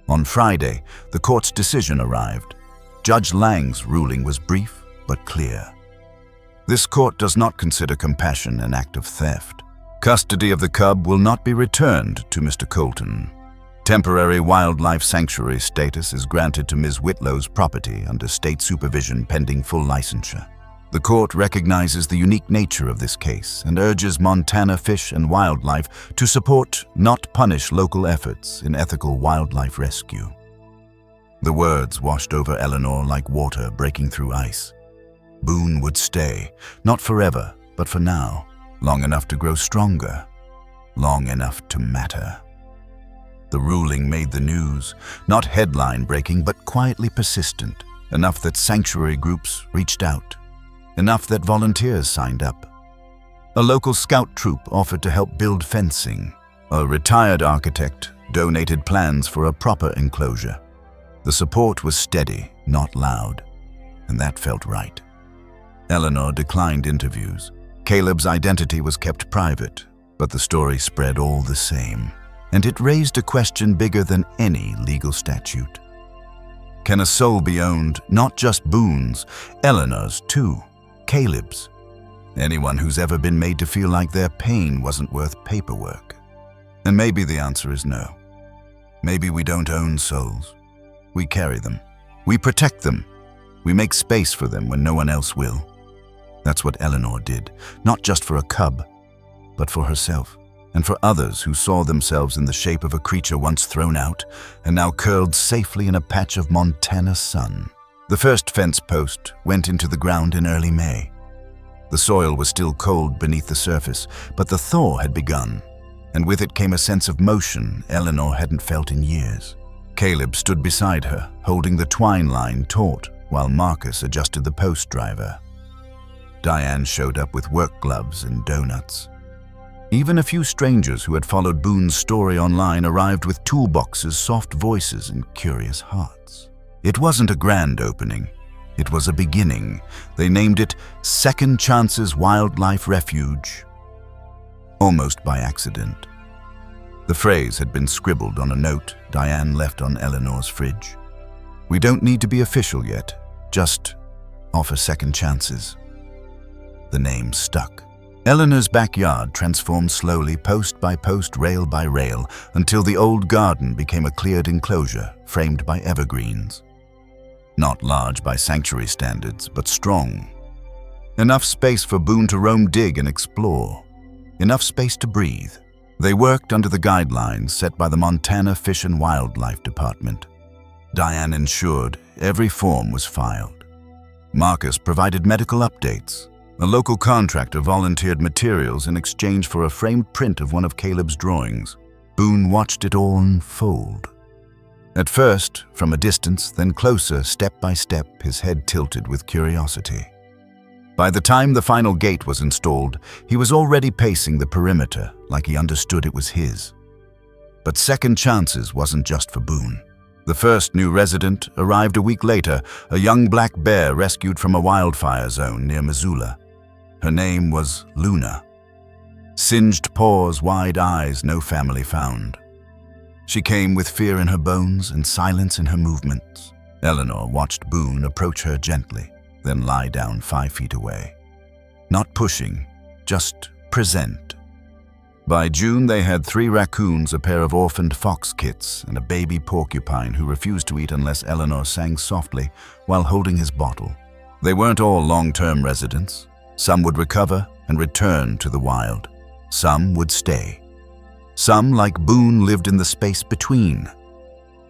Speaker 1: On Friday, the court's decision arrived. Judge Lang's ruling was brief but clear. This court does not consider compassion an act of theft. Custody of the cub will not be returned to Mr. Colton. Temporary wildlife sanctuary status is granted to Ms. Whitlow's property under state supervision pending full licensure. The court recognizes the unique nature of this case and urges Montana Fish and Wildlife to support, not punish, local efforts in ethical wildlife rescue. The words washed over Eleanor like water breaking through ice. Boone would stay, not forever, but for now, long enough to grow stronger, long enough to matter. The ruling made the news, not headline-breaking, but quietly persistent, enough that sanctuary groups reached out, enough that volunteers signed up. A local scout troop offered to help build fencing. A retired architect donated plans for a proper enclosure. The support was steady, not loud, and that felt right. Eleanor declined interviews. Caleb's identity was kept private, but the story spread all the same. And it raised a question bigger than any legal statute. Can a soul be owned, not just Boone's, Eleanor's too, Caleb's? Anyone who's ever been made to feel like their pain wasn't worth paperwork. And maybe the answer is no. Maybe we don't own souls. We carry them. We protect them. We make space for them when no one else will. That's what Eleanor did, not just for a cub, but for herself. And for others who saw themselves in the shape of a creature once thrown out and now curled safely in a patch of Montana sun. The first fence post went into the ground in early May. The soil was still cold beneath the surface, but the thaw had begun, and with it came a sense of motion Eleanor hadn't felt in years. Caleb stood beside her, holding the twine line taut, while Marcus adjusted the post driver. Diane showed up with work gloves and donuts. Even a few strangers who had followed Boone's story online arrived with toolboxes, soft voices, and curious hearts. It wasn't a grand opening. It was a beginning. They named it Second Chances Wildlife Refuge. Almost by accident. The phrase had been scribbled on a note Diane left on Eleanor's fridge. "We don't need to be official yet. Just offer second chances." The name stuck. Eleanor's backyard transformed slowly, post by post, rail by rail, until the old garden became a cleared enclosure framed by evergreens. Not large by sanctuary standards, but strong. Enough space for Boone to roam, dig, and explore. Enough space to breathe. They worked under the guidelines set by the Montana Fish and Wildlife Department. Diane ensured every form was filed. Marcus provided medical updates. A local contractor volunteered materials in exchange for a framed print of one of Caleb's drawings. Boone watched it all unfold. At first, from a distance, then closer, step by step, his head tilted with curiosity. By the time the final gate was installed, he was already pacing the perimeter like he understood it was his. But second chances wasn't just for Boone. The first new resident arrived a week later, a young black bear rescued from a wildfire zone near Missoula. Her name was Luna. Singed paws, wide eyes, no family found. She came with fear in her bones and silence in her movements. Eleanor watched Boone approach her gently, then lie down 5 feet away. Not pushing, just present. By June, they had 3 raccoons, a pair of orphaned fox kits, and a baby porcupine who refused to eat unless Eleanor sang softly while holding his bottle. They weren't all long-term residents. Some would recover and return to the wild. Some would stay. Some, like Boone, lived in the space between.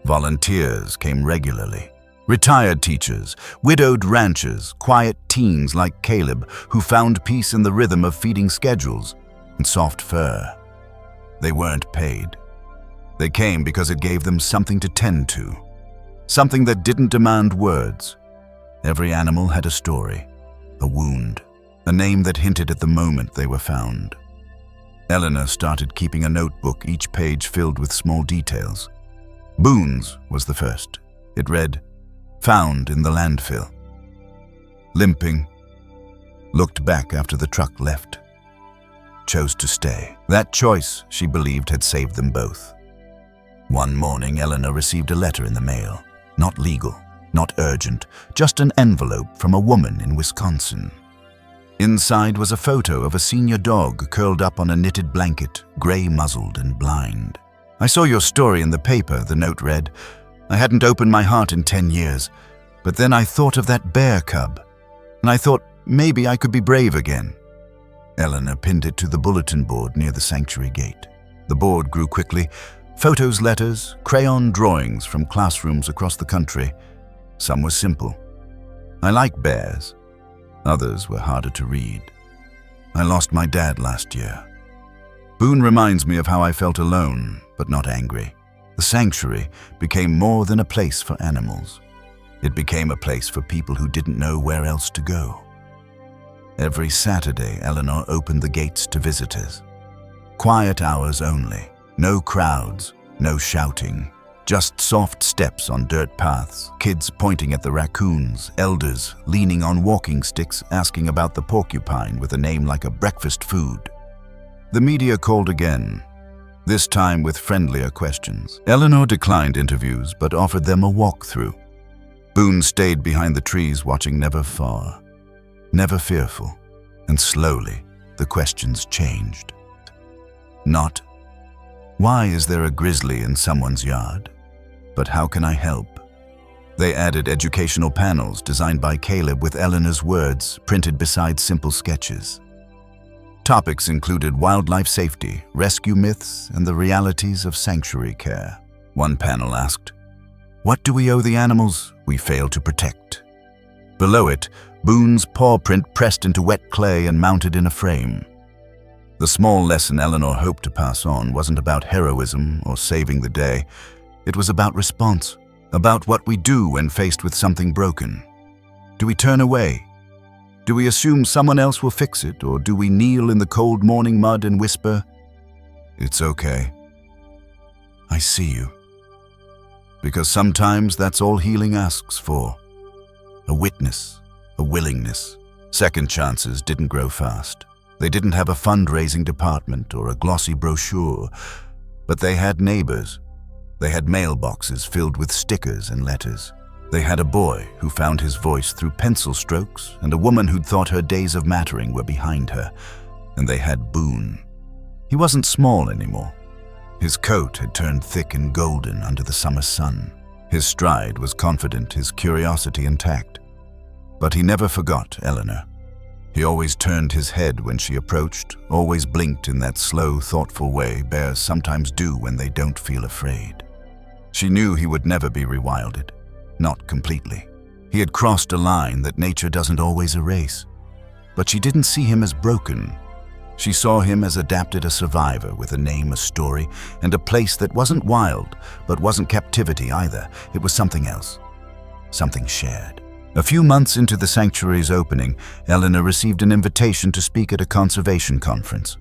Speaker 1: Volunteers came regularly. Retired teachers, widowed ranchers, quiet teens like Caleb who found peace in the rhythm of feeding schedules and soft fur. They weren't paid. They came because it gave them something to tend to, something that didn't demand words. Every animal had a story, a wound, a name that hinted at the moment they were found. Eleanor started keeping a notebook, each page filled with small details. Boone's was the first. It read, "Found in the landfill." Limping, looked back after the truck left. Chose to stay. That choice, she believed, had saved them both. One morning, Eleanor received a letter in the mail. Not legal, not urgent, just an envelope from a woman in Wisconsin. Inside was a photo of a senior dog curled up on a knitted blanket, gray-muzzled and blind. "I saw your story in the paper," the note read. "I hadn't opened my heart in 10 years, but then I thought of that bear cub, and I thought maybe I could be brave again." Eleanor pinned it to the bulletin board near the sanctuary gate. The board grew quickly. Photos, letters, crayon drawings from classrooms across the country. Some were simple. "I like bears." Others were harder to read. "I lost my dad last year." Boone reminds me of how I felt alone, but not angry. The sanctuary became more than a place for animals. It became a place for people who didn't know where else to go. Every Saturday, Eleanor opened the gates to visitors. Quiet hours only. No crowds, no shouting. Just soft steps on dirt paths, kids pointing at the raccoons, elders leaning on walking sticks asking about the porcupine with a name like a breakfast food. The media called again, this time with friendlier questions. Eleanor declined interviews but offered them a walkthrough. Boone stayed behind the trees watching, never far, never fearful, and slowly the questions changed. Not, "Why is there a grizzly in someone's yard?" but "How can I help?" They added educational panels designed by Caleb with Eleanor's words printed beside simple sketches. Topics included wildlife safety, rescue myths, and the realities of sanctuary care. One panel asked, "What do we owe the animals we fail to protect?" Below it, Boone's paw print pressed into wet clay and mounted in a frame. The small lesson Eleanor hoped to pass on wasn't about heroism or saving the day. It was about response, about what we do when faced with something broken. Do we turn away? Do we assume someone else will fix it, or do we kneel in the cold morning mud and whisper, "It's okay. I see you"? Because sometimes that's all healing asks for. A witness, a willingness. Second chances didn't grow fast. They didn't have a fundraising department or a glossy brochure, but they had neighbors. They had mailboxes filled with stickers and letters. They had a boy who found his voice through pencil strokes and a woman who'd thought her days of mattering were behind her. And they had Boone. He wasn't small anymore. His coat had turned thick and golden under the summer sun. His stride was confident, his curiosity intact. But he never forgot Eleanor. He always turned his head when she approached, always blinked in that slow, thoughtful way bears sometimes do when they don't feel afraid. She knew he would never be rewilded. Not completely. He had crossed a line that nature doesn't always erase. But she didn't see him as broken. She saw him as adapted, a survivor with a name, a story, and a place that wasn't wild, but wasn't captivity either. It was something else. Something shared. A few months into the sanctuary's opening, Eleanor received an invitation to speak at a conservation conference.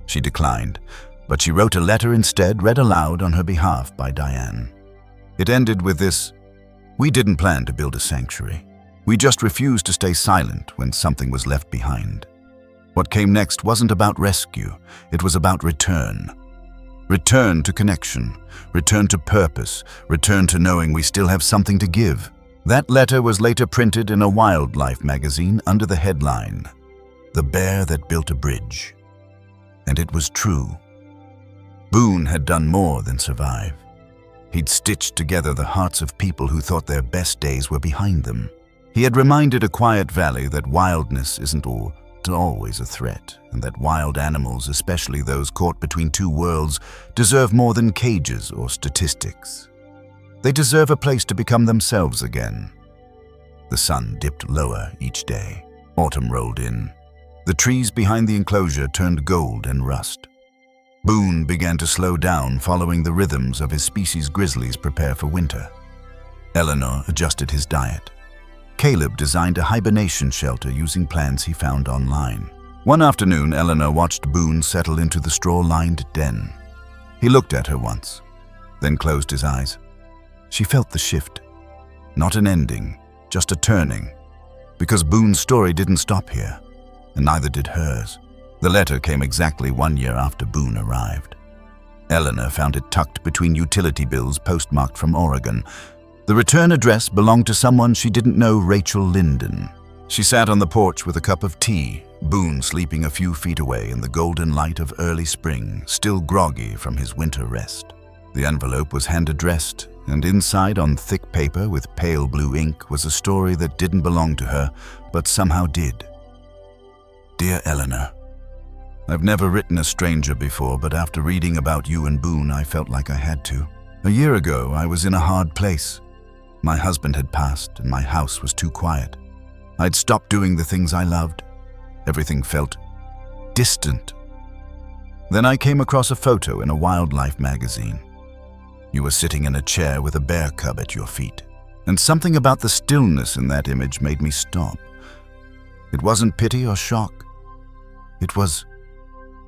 Speaker 1: She declined, but she wrote a letter instead, read aloud on her behalf by Diane. It ended with this: "We didn't plan to build a sanctuary. We just refused to stay silent when something was left behind." What came next wasn't about rescue, it was about return. Return to connection, return to purpose, return to knowing we still have something to give. That letter was later printed in a wildlife magazine under the headline, "The Bear That Built a Bridge." And it was true. Boone had done more than survive. He'd stitched together the hearts of people who thought their best days were behind them. He had reminded a quiet valley that wildness isn't always a threat, and that wild animals, especially those caught between two worlds, deserve more than cages or statistics. They deserve a place to become themselves again. The sun dipped lower each day. Autumn rolled in. The trees behind the enclosure turned gold and rust. Boone began to slow down, following the rhythms of his species' grizzlies prepare for winter. Eleanor adjusted his diet. Caleb designed a hibernation shelter using plans he found online. One afternoon, Eleanor watched Boone settle into the straw-lined den. He looked at her once, then closed his eyes. She felt the shift. Not an ending, just a turning. Because Boone's story didn't stop here, and neither did hers. The letter came exactly 1 year after Boone arrived. Eleanor found it tucked between utility bills postmarked from Oregon. The return address belonged to someone she didn't know, Rachel Linden. She sat on the porch with a cup of tea, Boone sleeping a few feet away in the golden light of early spring, still groggy from his winter rest. The envelope was hand-addressed, and inside on thick paper with pale blue ink was a story that didn't belong to her, but somehow did. Dear Eleanor, I've never written a stranger before, but after reading about you and Boone, I felt like I had to. A year ago, I was in a hard place. My husband had passed, and my house was too quiet. I'd stopped doing the things I loved. Everything felt distant. Then I came across a photo in a wildlife magazine. You were sitting in a chair with a bear cub at your feet, and something about the stillness in that image made me stop. It wasn't pity or shock. It was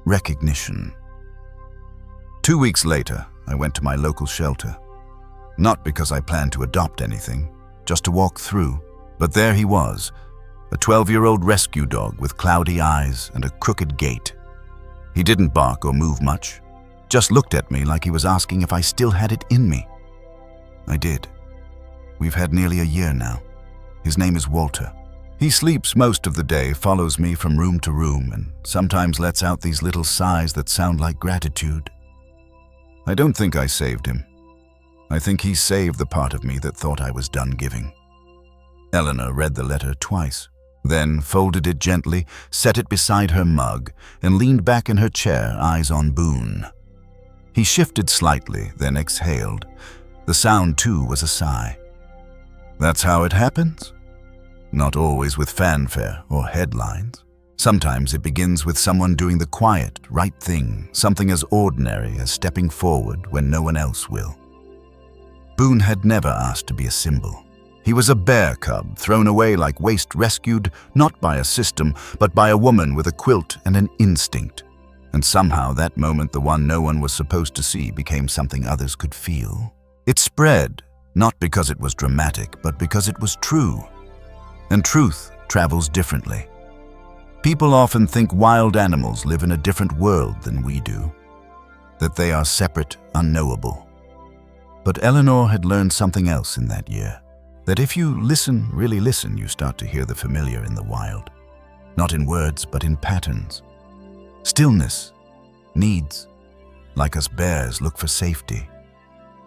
Speaker 1: recognition. 2 weeks later, I went to my local shelter. Not because I planned to adopt anything, just to walk through. But there he was, a 12-year-old rescue dog with cloudy eyes and a crooked gait. He didn't bark or move much, just looked at me like he was asking if I still had it in me. I did. We've had nearly a year now. His name is Walter. He sleeps most of the day, follows me from room to room, and sometimes lets out these little sighs that sound like gratitude. I don't think I saved him. I think he saved the part of me that thought I was done giving. Eleanor read the letter twice, then folded it gently, set it beside her mug, and leaned back in her chair, eyes on Boone. He shifted slightly, then exhaled. The sound, too, was a sigh. That's how it happens. Not always with fanfare or headlines. Sometimes it begins with someone doing the quiet, right thing, something as ordinary as stepping forward when no one else will. Boone had never asked to be a symbol. He was a bear cub, thrown away like waste, rescued not by a system, but by a woman with a quilt and an instinct. And somehow that moment, the one no one was supposed to see, became something others could feel. It spread, not because it was dramatic, but because it was true. And truth travels differently. People often think wild animals live in a different world than we do, that they are separate, unknowable. But Eleanor had learned something else in that year, that if you listen, really listen, you start to hear the familiar in the wild. Not in words, but in patterns. Stillness, needs. Like us bears, look for safety.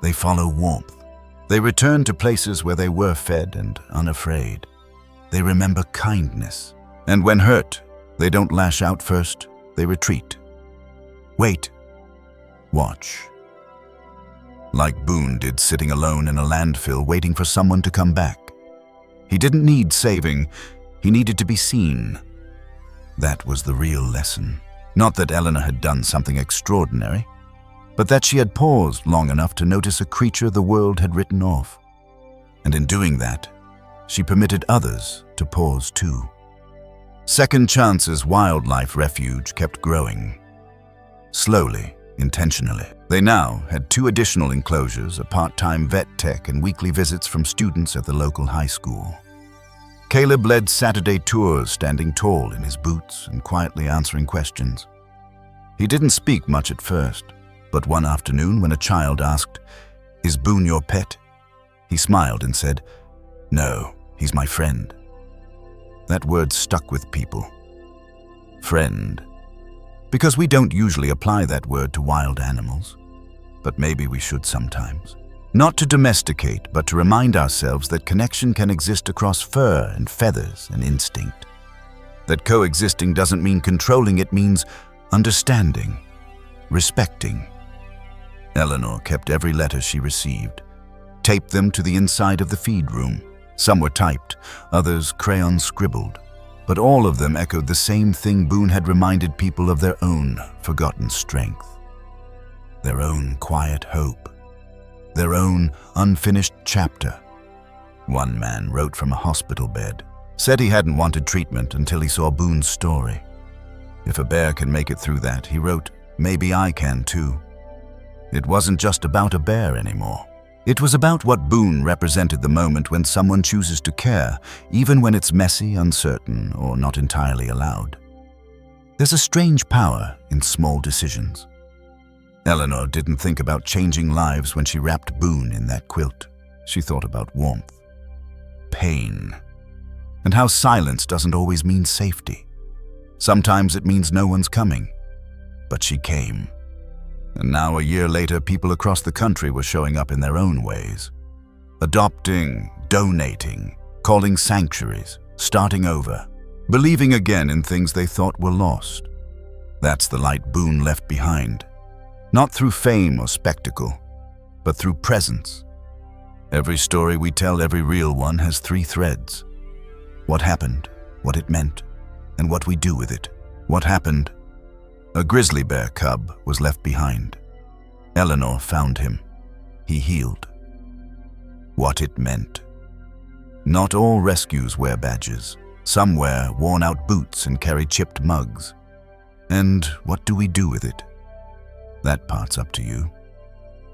Speaker 1: They follow warmth. They return to places where they were fed and unafraid. They remember kindness. And when hurt, they don't lash out first, they retreat. Wait. Watch. Like Boone did, sitting alone in a landfill waiting for someone to come back. He didn't need saving, he needed to be seen. That was the real lesson. Not that Eleanor had done something extraordinary, but that she had paused long enough to notice a creature the world had written off. And in doing that, she permitted others to pause too. Second Chance's wildlife refuge kept growing. Slowly, intentionally. They now had 2 additional enclosures, a part-time vet tech, and weekly visits from students at the local high school. Caleb led Saturday tours, standing tall in his boots and quietly answering questions. He didn't speak much at first, but one afternoon when a child asked, "Is Boone your pet?" he smiled and said, "No, he's my friend." That word stuck with people. Friend. Because we don't usually apply that word to wild animals. But maybe we should sometimes. Not to domesticate, but to remind ourselves that connection can exist across fur and feathers and instinct. That coexisting doesn't mean controlling, it means understanding, respecting. Eleanor kept every letter she received, taped them to the inside of the feed room. Some were typed, others crayon scribbled, but all of them echoed the same thing Boone had reminded people of: their own forgotten strength, their own quiet hope, their own unfinished chapter. One man wrote from a hospital bed, said he hadn't wanted treatment until he saw Boone's story. If a bear can make it through that, he wrote, maybe I can too. It wasn't just about a bear anymore. It was about what Boone represented: the moment when someone chooses to care, even when it's messy, uncertain, or not entirely allowed. There's a strange power in small decisions. Eleanor didn't think about changing lives when she wrapped Boone in that quilt. She thought about warmth, pain, and how silence doesn't always mean safety. Sometimes it means no one's coming, but she came. And now, a year later, people across the country were showing up in their own ways. Adopting, donating, calling sanctuaries, starting over, believing again in things they thought were lost. That's the light Boone left behind. Not through fame or spectacle, but through presence. Every story we tell, every real one, has 3 threads. What happened, what it meant, and what we do with it. What happened? A grizzly bear cub was left behind. Eleanor found him. He healed. What it meant. Not all rescues wear badges. Some wear worn-out boots and carry chipped mugs. And what do we do with it? That part's up to you.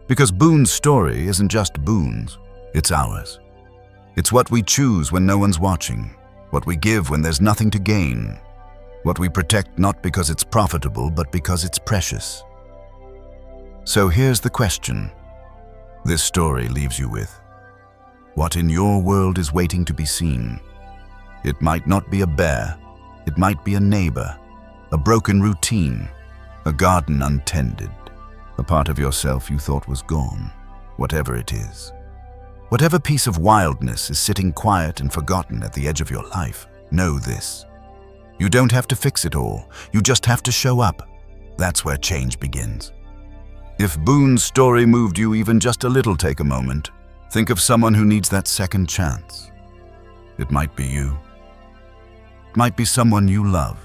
Speaker 1: Because Boone's story isn't just Boone's, it's ours. It's what we choose when no one's watching, what we give when there's nothing to gain, what we protect not because it's profitable, but because it's precious. So here's the question this story leaves you with. What in your world is waiting to be seen? It might not be a bear. It might be a neighbor, a broken routine, a garden untended, a part of yourself you thought was gone. Whatever it is. Whatever piece of wildness is sitting quiet and forgotten at the edge of your life, know this. You don't have to fix it all. You just have to show up. That's where change begins. If Boone's story moved you even just a little, take a moment. Think of someone who needs that second chance. It might be you. It might be someone you love.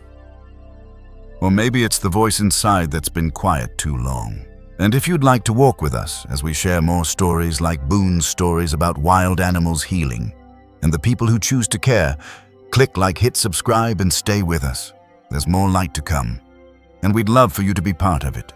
Speaker 1: Or maybe it's the voice inside that's been quiet too long. And if you'd like to walk with us as we share more stories like Boone's stories about wild animals healing and the people who choose to care, click like, hit subscribe, and stay with us. There's more light to come, and we'd love for you to be part of it.